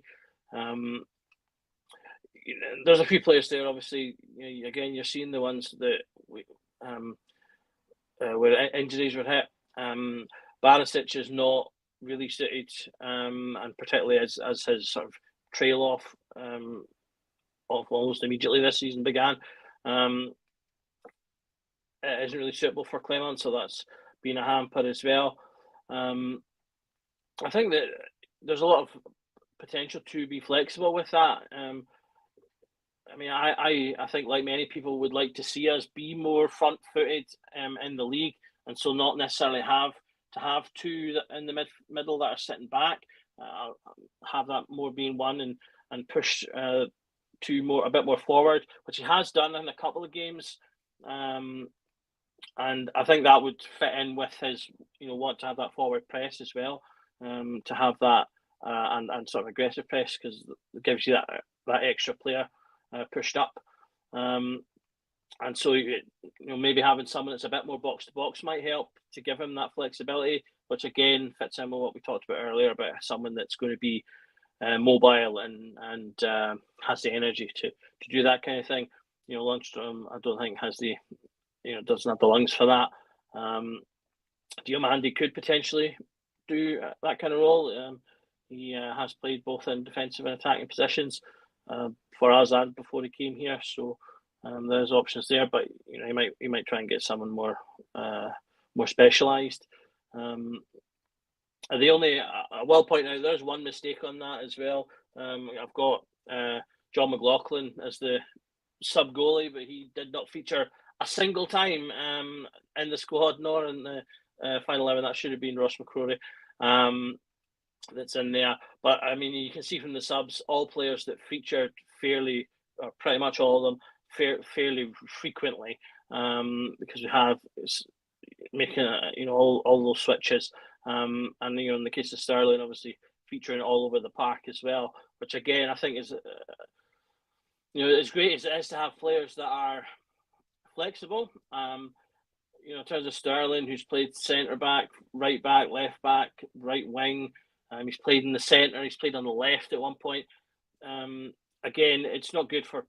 There's a few players there. Obviously, again, you're seeing the ones that where injuries were hit. Barisic is not really suited, and particularly as his sort of trail off almost immediately this season began. It isn't really suitable for Clement, so that's been a hamper as well. I think that there's a lot of potential to be flexible with that. I think, like many people, would like to see us be more front-footed in the league, and so not necessarily have to have 2 in the middle that are sitting back. Have that more being 1 and push 2 a bit more forward, which he has done in a couple of games. And I think that would fit in with his, want to have that forward press as well, to have that and sort of aggressive press, because it gives you that extra player pushed up. And so, maybe having someone that's a bit more box to box might help to give him that flexibility, which again fits in with what we talked about earlier about someone that's going to be mobile and has the energy to do that kind of thing. Lundstrom, I don't think has the, doesn't have the lungs for that. Diomande could potentially do that kind of role. He has played both in defensive and attacking positions for us and before he came here, so there's options there. But he might try and get someone more specialised. The only I will point out, there's one mistake on that as well. I've got John McLaughlin as the sub goalie, but he did not feature a single time in the squad, nor in the final 11. That should have been Ross McCrory that's in there. But I mean, you can see from the subs, all players that featured fairly, or pretty much all of them, fairly frequently, because we have making all those switches, and in the case of Sterling, obviously featuring all over the park as well, which again I think is as great as it is to have players that are flexible. In terms of Sterling, who's played centre back, right back, left back, right wing, he's played in the centre, he's played on the left at one point. Again, it's not good for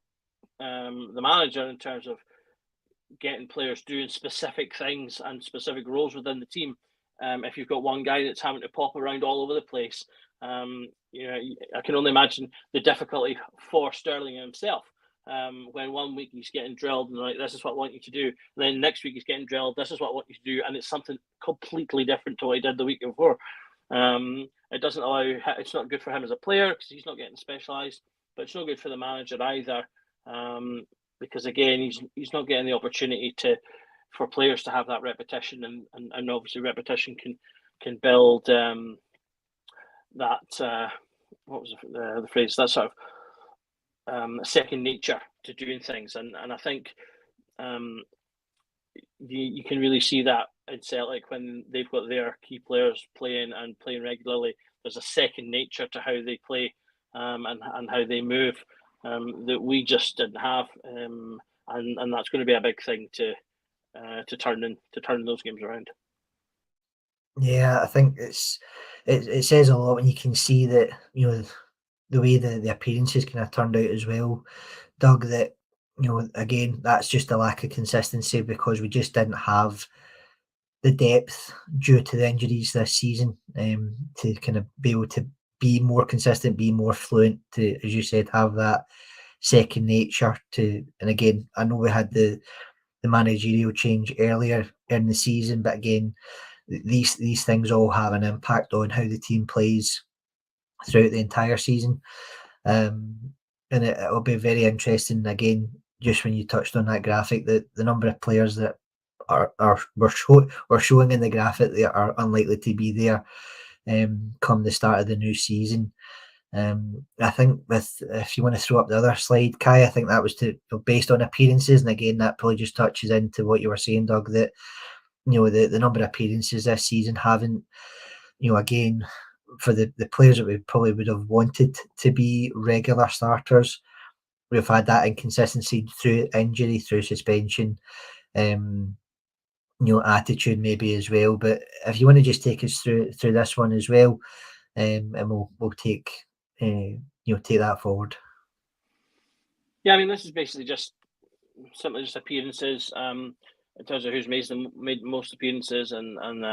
the manager in terms of getting players doing specific things and specific roles within the team. If you've got one guy that's having to pop around all over the place, I can only imagine the difficulty for Sterling himself. When 1 week he's getting drilled and like, this is what I want you to do, and then next week he's getting drilled, this is what I want you to do, and it's something completely different to what he did the week before. It doesn't allow. It's not good for him as a player because he's not getting specialised, but it's not good for the manager either, because again he's not getting the opportunity for players to have that repetition, and obviously repetition can build that what was the phrase, that sort of second nature to doing things, and I think you can really see that in Celtic when they've got their key players playing regularly. There's a second nature to how they play and how they move that we just didn't have, and that's going to be a big thing to turn those games around. Yeah, I think it says a lot when you can see that the way the appearances kind of turned out as well, Doug. That again, that's just a lack of consistency because we just didn't have the depth due to the injuries this season to kind of be able to be more consistent, be more fluent, to, as you said, have that second nature to. And again, I know we had the managerial change earlier in the season, but again, these things all have an impact on how the team plays throughout the entire season. And it'll be very interesting, again, just when you touched on that graphic, that the number of players that were showing in the graphic that are unlikely to be there come the start of the new season. I think if you want to throw up the other slide, Kai, I think that was based on appearances, and again that probably just touches into what you were saying, Doug, that the number of appearances this season haven't, again, for the players that we probably would have wanted to be regular starters, we've had that inconsistency through injury, through suspension, attitude maybe as well. But if you want to just take us through this one as well, and we'll take take that forward. Yeah, I mean, this is basically simply just appearances in terms of who's made the most appearances, and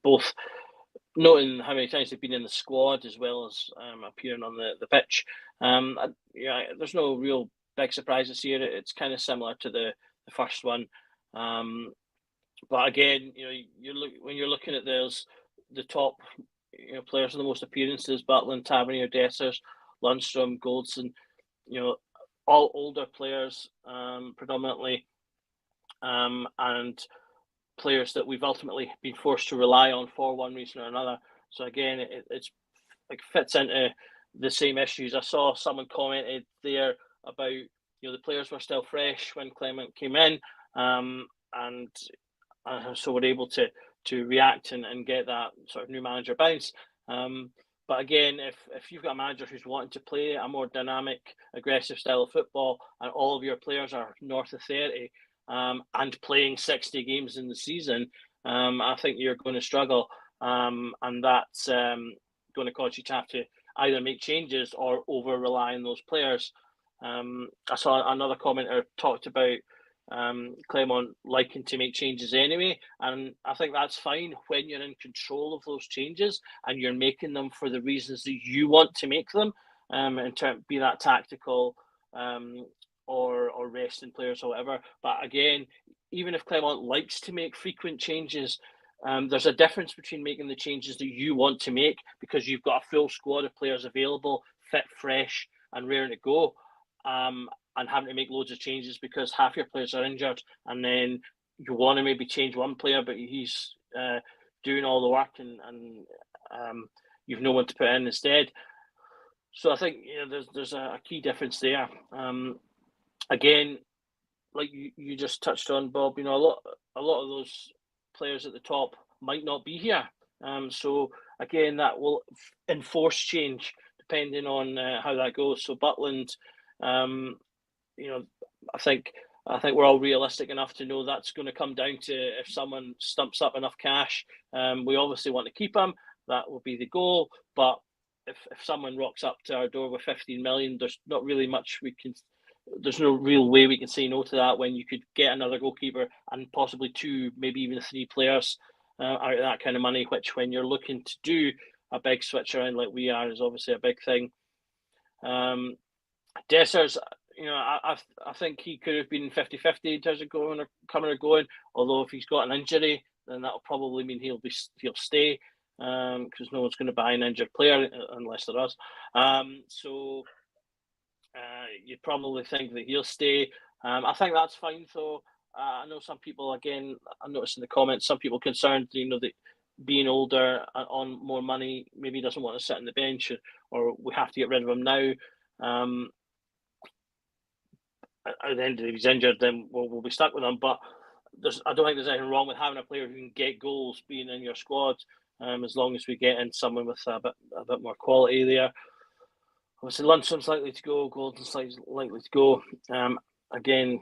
both noting how many times they've been in the squad as well as appearing on the pitch. There's no real big surprises here. It's kind of similar to the first one. But again, when you're looking at the top players with the most appearances: Butland, Tavernier, Dessers, Lundstrom, Goldson, all older players predominantly, and players that we've ultimately been forced to rely on for one reason or another. So again, it fits into the same issues. I saw someone commented there about the players were still fresh when Clement came in. so we're able to react and get that sort of new manager bounce. But again, if you've got a manager who's wanting to play a more dynamic, aggressive style of football, and all of your players are north of 30 and playing 60 games in the season, I think you're going to struggle, and that's going to cause you to have to either make changes or over rely on those players. I saw another commenter talked about Clement liking to make changes anyway, and I think that's fine when you're in control of those changes and you're making them for the reasons that you want to make them, be that tactical or resting players or whatever. But again, even if Clement likes to make frequent changes, there's a difference between making the changes that you want to make because you've got a full squad of players available, fit, fresh, and raring to go, and having to make loads of changes because half your players are injured, and then you want to maybe change one player, but he's doing all the work, and you've no one to put in instead. So I think there's a key difference there. Again, like you just touched on, Bob, a lot of those players at the top might not be here. So again, that will enforce change depending on how that goes. So Butland, I think we're all realistic enough to know that's going to come down to if someone stumps up enough cash. We obviously want to keep him. That will be the goal. But if someone rocks up to our door with 15 million, there's not really much we can. There's no real way we can say no to that when you could get another goalkeeper and possibly 2, maybe even 3 players out of that kind of money, which when you're looking to do a big switch around like we are is obviously a big thing. Dessers, I think he could have been 50-50 in terms of coming or going, although if he's got an injury, then that'll probably mean he'll stay because no one's going to buy an injured player unless they're us. So you'd probably think that he'll stay. I think that's fine, though. I know some people, again, I noticed in the comments, some people concerned, that being older on more money, maybe he doesn't want to sit on the bench, or we have to get rid of him now. At the end, if he's injured, then we'll be stuck with him. But I don't think there's anything wrong with having a player who can get goals being in your squad, as long as we get in someone with a bit more quality there. Obviously, Lundstrom's likely to go. Golden's likely to go. Again,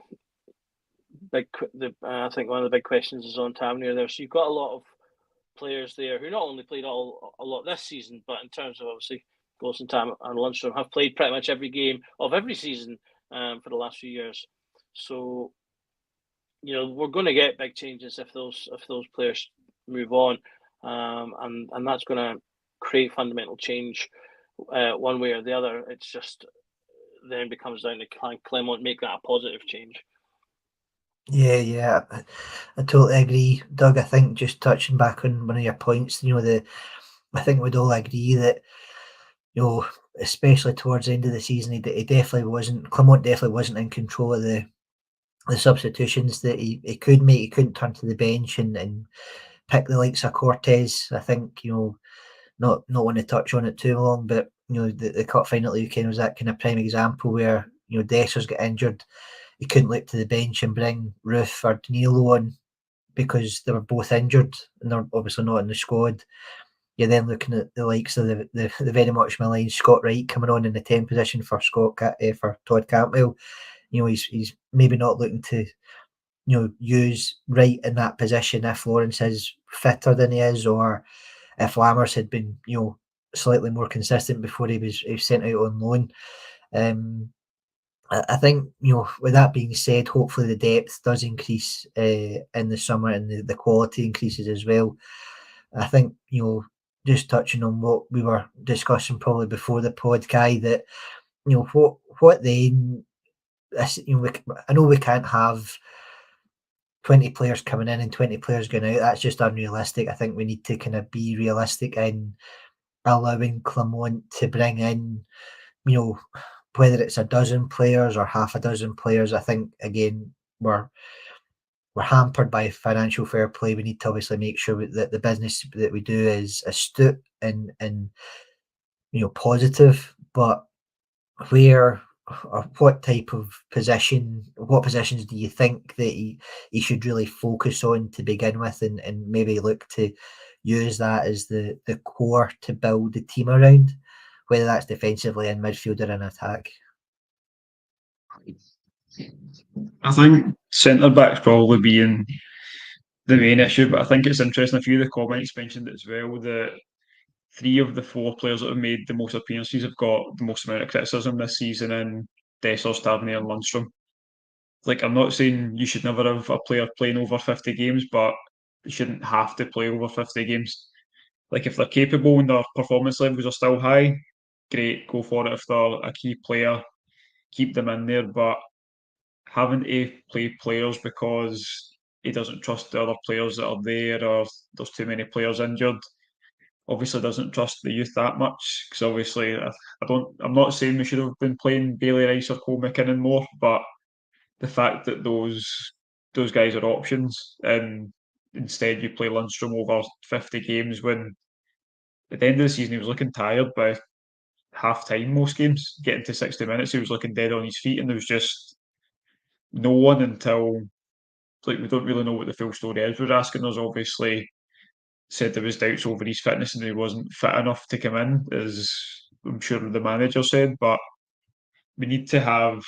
I think one of the big questions is on Tavernier there. So you've got a lot of players there who not only played a lot this season, but in terms of obviously Golden and Lundstrom have played pretty much every game of every season for the last few years. So we're going to get big changes if those players move on, and that's going to create fundamental change one way or the other. It's just then becomes down to can Clement make that a positive change. Yeah, I totally agree, Doug. I think just touching back on one of your points, I think we'd all agree that, especially towards the end of the season, he definitely wasn't. Clement definitely wasn't in control of the substitutions that he could make. He couldn't turn to the bench and pick the likes of Cortez. I think not want to touch on it too long, but the cup final weekend was that kind of prime example where Dessers got injured. He couldn't look to the bench and bring Ruth or Danilo on because they were both injured and they're obviously not in the squad. You're then looking at the likes of the very much maligned Scott Wright coming on in the 10 position for for Todd Cantwell. He's maybe not looking to use Wright in that position if Lawrence is fitter than he is, or if Lammers had been slightly more consistent before he was sent out on loan. I think, with that being said, hopefully the depth does increase in the summer and the quality increases as well. I think, just touching on what we were discussing probably before the pod, Kai, that, what then, I know we can't have 20 players coming in and 20 players going out. That's just unrealistic. I think we need to kind of be realistic in allowing Clement to bring in, whether it's a dozen players or half a dozen players. I think, again, we're hampered by financial fair play. We need to obviously make sure that the business that we do is astute and positive. But where what type of what positions do you think that he should really focus on to begin with, and maybe look to use that as the core to build the team around, whether that's defensively, in midfield, or in attack? I think centre backs probably being the main issue, but I think it's interesting. A few of the comments mentioned it as well that 3 of the 4 players that have made the most appearances have got the most amount of criticism this season in Dessers, Tavernier, and Lundstrom. Like, I'm not saying you should never have a player playing over 50 games, but they shouldn't have to play over 50 games. Like, if they're capable and their performance levels are still high, great, go for it. If they're a key player, keep them in there. But having to play players because he doesn't trust the other players that are there, or there's too many players injured, obviously doesn't trust the youth that much. Because obviously, I'm not saying we should have been playing Bailey Rice or Cole McKinnon more, but the fact that those guys are options, and instead you play Lundstrom over 50 games, when at the end of the season he was looking tired by half time most games, getting to 60 minutes he was looking dead on his feet, and there was just no one until, like, we don't really know what the full story is. We're asking us, obviously said there was doubts over his fitness and he wasn't fit enough to come in, as I'm sure the manager said, but we need to have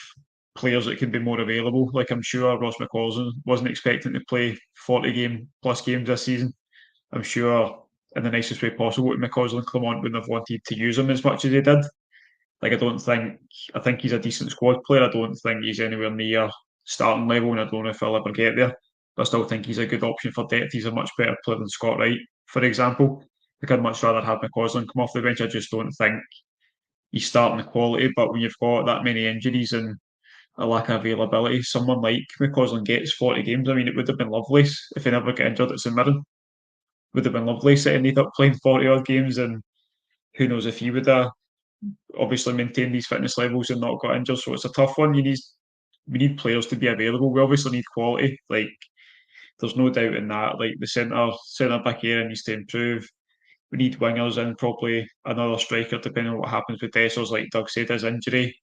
players that can be more available. Like, I'm sure Ross McCausland wasn't expecting to play 40 plus games this season. I'm sure in the nicest way possible, McCausland and Clement wouldn't have wanted to use him as much as they did. Like, I think he's a decent squad player. I don't think he's anywhere near starting level, and I don't know if he'll ever get there. But I still think he's a good option for depth. He's a much better player than Scott Wright, for example. Like, I'd much rather have McCausland come off the bench. I just don't think he's starting the quality. But when you've got that many injuries and a lack of availability, someone like McCausland gets 40 games. I mean, it would have been lovely if he never got injured at St Mirren. Would have been lovely setting Heath up playing 40 odd games, and who knows if he would have obviously maintained these fitness levels and not got injured. So it's a tough one. We need players to be available. We obviously need quality. Like, there's no doubt in that. Like, the centre back area needs to improve. We need wingers and probably another striker, depending on what happens with Dessers. Like Doug said, his injury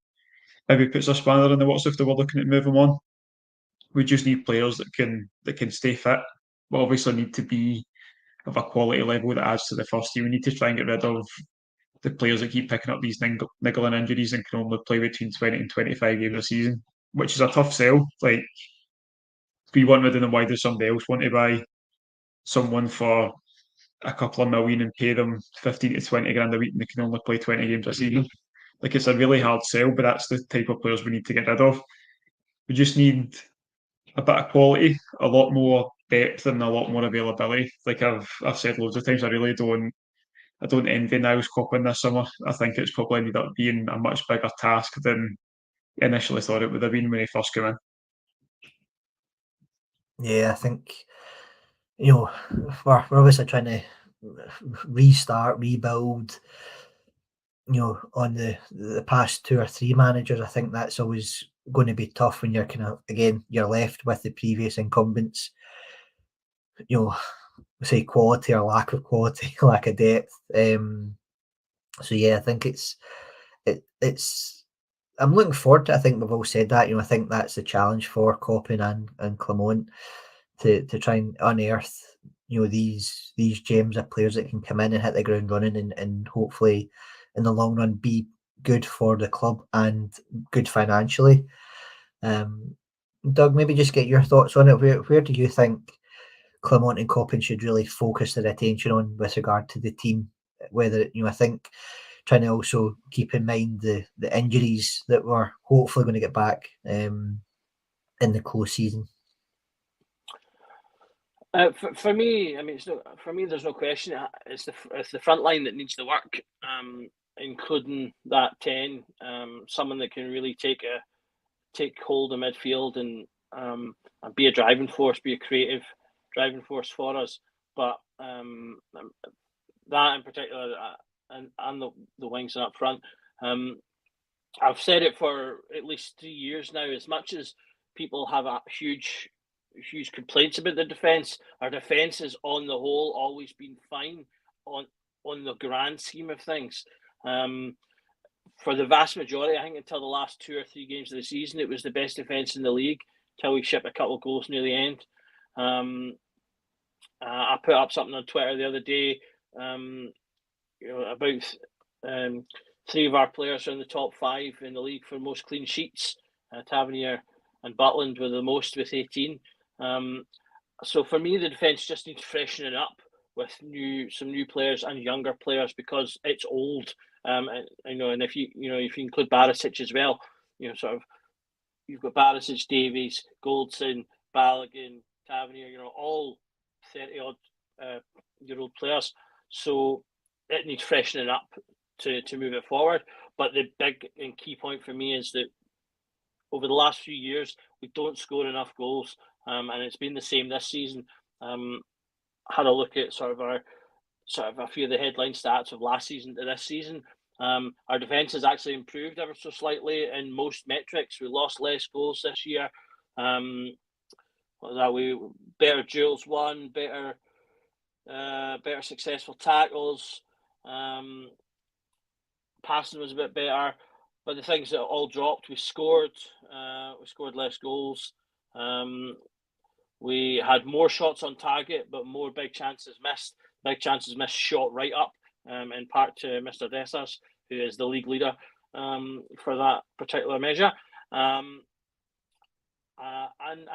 maybe puts a spanner in the works if they were looking at moving him on. We just need players that can stay fit. We obviously need to be of a quality level that adds to the first team. We need to try and get rid of the players that keep picking up these niggling injuries and can only play between 20 and 25 games a season, which is a tough sell. Like, if we want rid of them, why does somebody else want to buy someone for a couple of million and pay them 15 to 20 grand a week and they can only play 20 games a season? Like, it's a really hard sell, but that's the type of players we need to get rid of. We just need a bit of quality, a lot more depth, and a lot more availability. Like I've said loads of times, I don't envy Niles Coppin this summer. I think it's probably ended up being a much bigger task than I initially thought it would have been when he first came in. Yeah, I think, we're obviously trying to restart, rebuild, on the past 2 or 3 managers. I think that's always going to be tough when you're you're left with the previous incumbents, say quality or lack of quality, lack of depth. So yeah, I think it's I'm looking forward to it. I think we've all said that. I think that's the challenge for Coppin and Clement to try and unearth these gems of players that can come in and hit the ground running, and hopefully in the long run be good for the club and good financially. Doug, maybe just get your thoughts on it. Where do you think Clement and Coppin should really focus their attention on with regard to the team? Whether I think trying to also keep in mind the injuries that we're hopefully going to get back in the close season. For me, I mean, for me, there's no question. It's the front line that needs the work, including that 10, someone that can really take hold of midfield and be a driving force, be a creative driving force for us. But that in particular, and the wings and up front, I've said it for at least 3 years now. As much as people have a huge complaints about the defence, our defence has on the whole always been fine on the grand scheme of things. for the vast majority, I think until the last 2 or 3 games of the season, it was the best defence in the league till we shipped a couple of goals near the end. I put up something on Twitter the other day, about 3 of our players are in the top 5 in the league for most clean sheets. Tavernier and Butland were the most with 18. So for me, the defence just needs freshening up with some new players and younger players because it's old. And if you include Barisic as well, you've got Barisic, Davies, Goldson, Balogun, Tavernier, all 30-odd year old players. So it needs freshening up to move it forward. But the big and key point for me is that over the last few years, we don't score enough goals. And it's been the same this season. Had a look at a few of the headline stats of last season to this season. Our defence has actually improved ever so slightly in most metrics. We lost less goals this year. We better duels won, better successful tackles. Passing was a bit better, but the things that all dropped. We scored less goals. We had more shots on target, but more big chances missed. Big chances missed shot right up, in part to Mr. Dessers, who is the league leader for that particular measure. And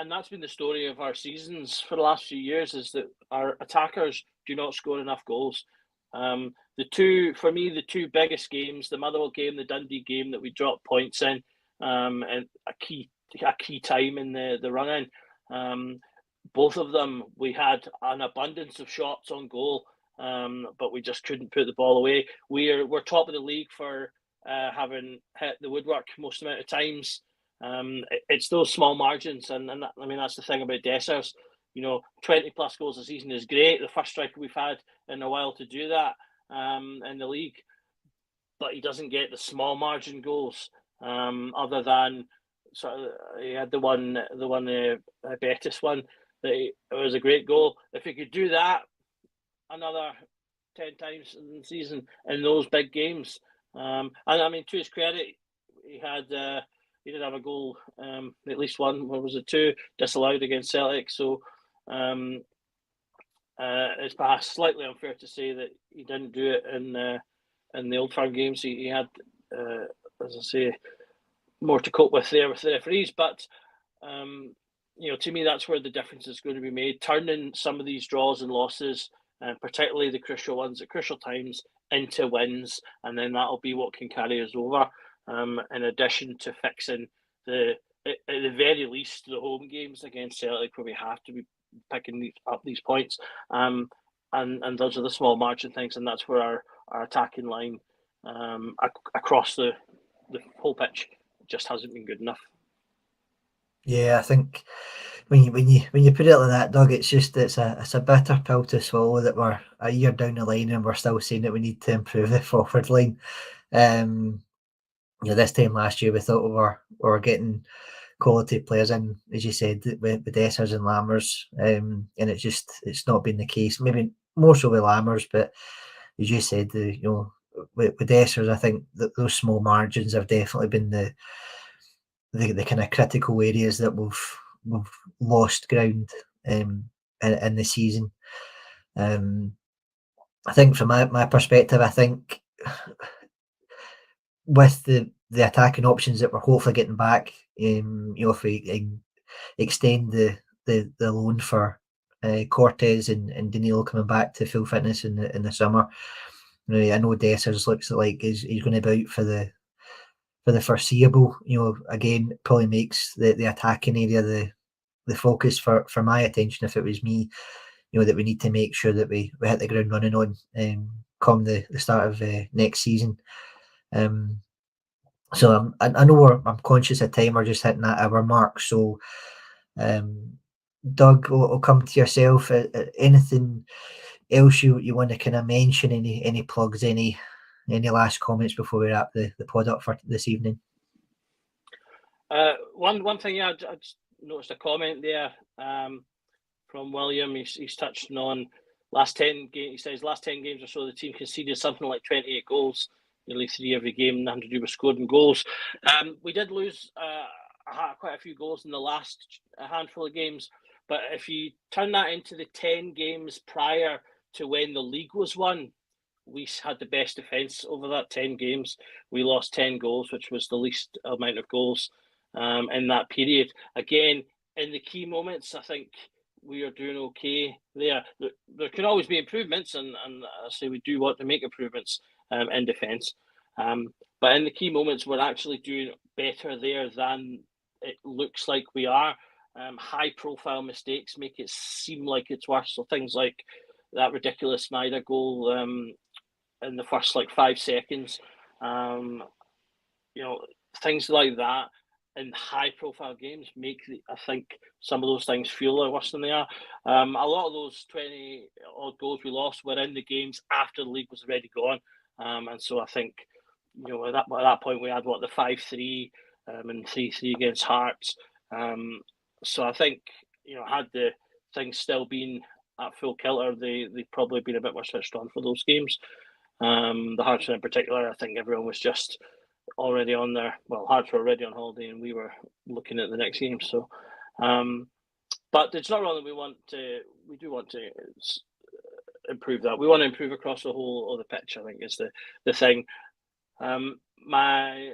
that's been the story of our seasons for the last few years, is that our attackers do not score enough goals. The two biggest games, the Motherwell game, the Dundee game that we dropped points in, and a key time in the run-in. Both of them, we had an abundance of shots on goal, but we just couldn't put the ball away. We're top of the league for having hit the woodwork most amount of times. It's those small margins, and that's the thing about Dessers. 20 plus goals a season is great. The first striker we've had in a while to do that in the league, but he doesn't get the small margin goals. Other than he had the one Betis one. It was a great goal. If he could do that another 10 times in the season in those big games, and to his credit, he did have a goal, at least one. What was it? 2 disallowed against Celtic. So it's perhaps slightly unfair to say that he didn't do it in the Old Firm games. He had, as I say, more to cope with there with the referees, but. To me, that's where the difference is going to be made. Turning some of these draws and losses, and particularly the crucial ones at crucial times, into wins, and then that'll be what can carry us over. In addition to fixing at the very least, the home games against Celtic, where we have to be picking up these points. And those are the small margin things, and that's where our attacking line across the whole pitch just hasn't been good enough. Yeah, I think when you put it like that, Doug, it's a bitter pill to swallow that we're a year down the line and we're still saying that we need to improve the forward line. This time last year we thought we were getting quality players in, as you said, with Dessers and Lammers, and it's not been the case. Maybe more so with Lammers, but as you said, with Dessers, I think that those small margins have definitely been the kind of critical areas that we've lost ground in the season. I think from my perspective, I think with the attacking options that we're hopefully getting back, if we extend the loan for Cortez and Danilo coming back to full fitness in the summer, I know Dessers looks like he's going to be out for the foreseeable. Again, probably makes the attacking area the focus for my attention if it was me. That we need to make sure that we hit the ground running on come the start of next season. So I know I'm conscious of time. We're just hitting that hour mark. So, Doug, I'll come to yourself. Anything else you want to kind of mention? Any plugs? Any last comments before we wrap the pod up for this evening? One thing, I just noticed a comment there from William. He's touched on last 10 games. He says last 10 games or so the team conceded something like 28 goals. nearly 3 every game, nothing to do with scoring goals. We did lose quite a few goals in the last handful of games, but if you turn that into the 10 games prior to when the league was won, we had the best defence over that 10 games. We lost 10 goals, which was the least amount of goals in that period. Again, in the key moments, I think we are doing okay there. There can always be improvements, and I say we do want to make improvements in defence. But in the key moments, we're actually doing better there than it looks like we are. High-profile mistakes make it seem like it's worse. So things like that ridiculous Snyder goal in the first 5 seconds, things like that in high-profile games make I think some of those things feel worse than they are. A lot of those 20 odd goals we lost were in the games after the league was already gone, and so I think at that point we had the 5-3 and 3-3 against Hearts. So I think had the things still been at full kilter, they'd probably been a bit more switched on for those games. The Hearts in particular, I think everyone was just already on there. Well, Hearts were already on holiday, and we were looking at the next game. So, but it's not wrong that we do want to improve that. We want to improve across the whole of the pitch, I think, is the thing. My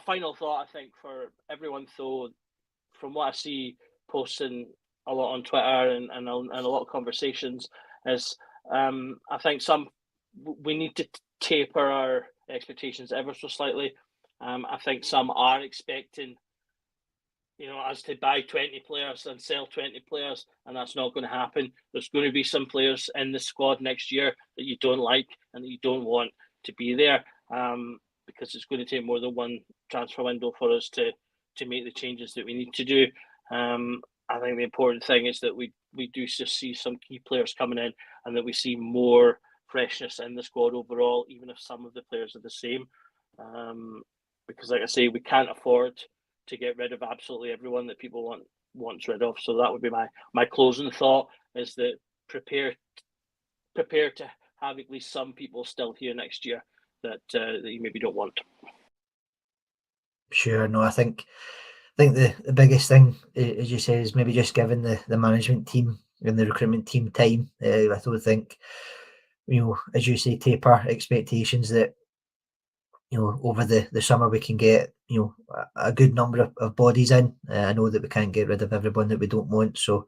final thought, I think, for everyone, though, from what I see posting a lot on Twitter and a lot of conversations, is I think we need to taper our expectations ever so slightly. I think some are expecting, us to buy 20 players and sell 20 players, and that's not going to happen. There's going to be some players in the squad next year that you don't like and that you don't want to be there, because it's going to take more than one transfer window for us to make the changes that we need to do. I think the important thing is that we do just see some key players coming in, and that we see more freshness in the squad overall, even if some of the players are the same. Because, like I say, we can't afford to get rid of absolutely everyone that people wants rid of. So that would be my closing thought, is that prepare to have at least some people still here next year that you maybe don't want. Sure, no, I think the biggest thing, as you say, is maybe just giving the management team and the recruitment team time. I don't think, as you say, taper expectations that, over the summer we can get, a good number of bodies in. I know that we can't get rid of everyone that we don't want. So,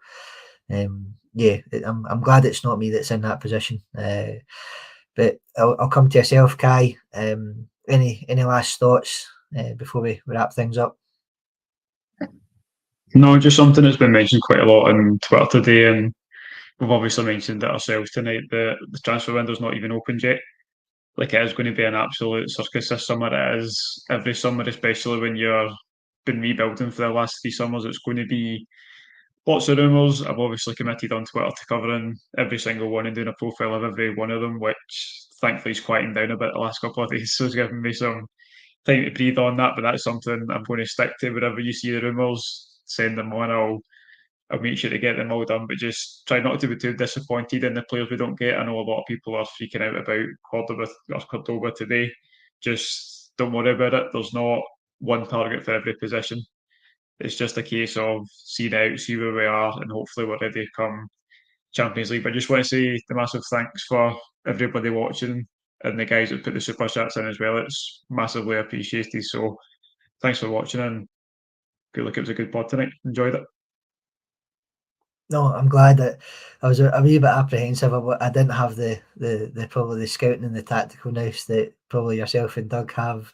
yeah, I'm glad it's not me that's in that position. But I'll come to yourself, Kai. Any last thoughts before we wrap things up? No, just something that's been mentioned quite a lot on Twitter today, and we've obviously mentioned it ourselves tonight. The transfer window's not even opened yet. It is going to be an absolute circus this summer. It is every summer, especially when you're been rebuilding for the last 3 summers. It's going to be lots of rumours. I've obviously committed on Twitter to covering every single one and doing a profile of every one of them, which thankfully is quieting down a bit the last couple of days, so it's given me some time to breathe on that. But that's something I'm going to stick to. Wherever you see the rumours, send them on. I'll make sure to get them all done, but just try not to be too disappointed in the players we don't get. I know a lot of people are freaking out about Cordoba today. Just don't worry about it. There's not one target for every position. It's just a case of seeing out, see where we are, and hopefully we're ready to come Champions League. But I just want to say the massive thanks for everybody watching and the guys that put the super chats in as well. It's massively appreciated. So thanks for watching, and good luck. It was a good pod tonight. Enjoyed it. No, I'm glad that I was a wee bit apprehensive. I didn't have the probably the scouting and the tactical nous that probably yourself and Doug have.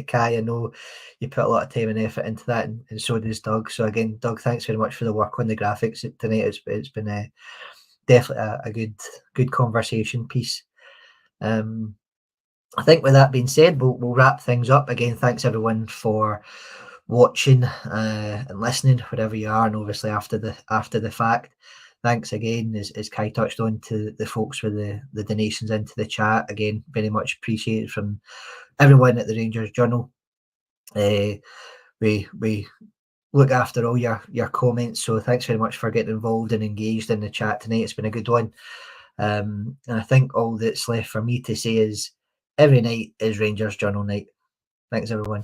Kai, I know you put a lot of time and effort into that, and so does Doug. So again, Doug, thanks very much for the work on the graphics tonight. It's been definitely a good conversation piece. I think with that being said, we'll wrap things up. Again, thanks everyone for watching and listening wherever you are, and obviously after the fact. Thanks again, as Kai touched on, to the folks with the donations into the chat. Again, very much appreciated from everyone at the Rangers Journal. We look after all your comments, so thanks very much for getting involved and engaged in the chat tonight. It's been a good one. And I think all that's left for me to say is every night is Rangers Journal night. Thanks, everyone.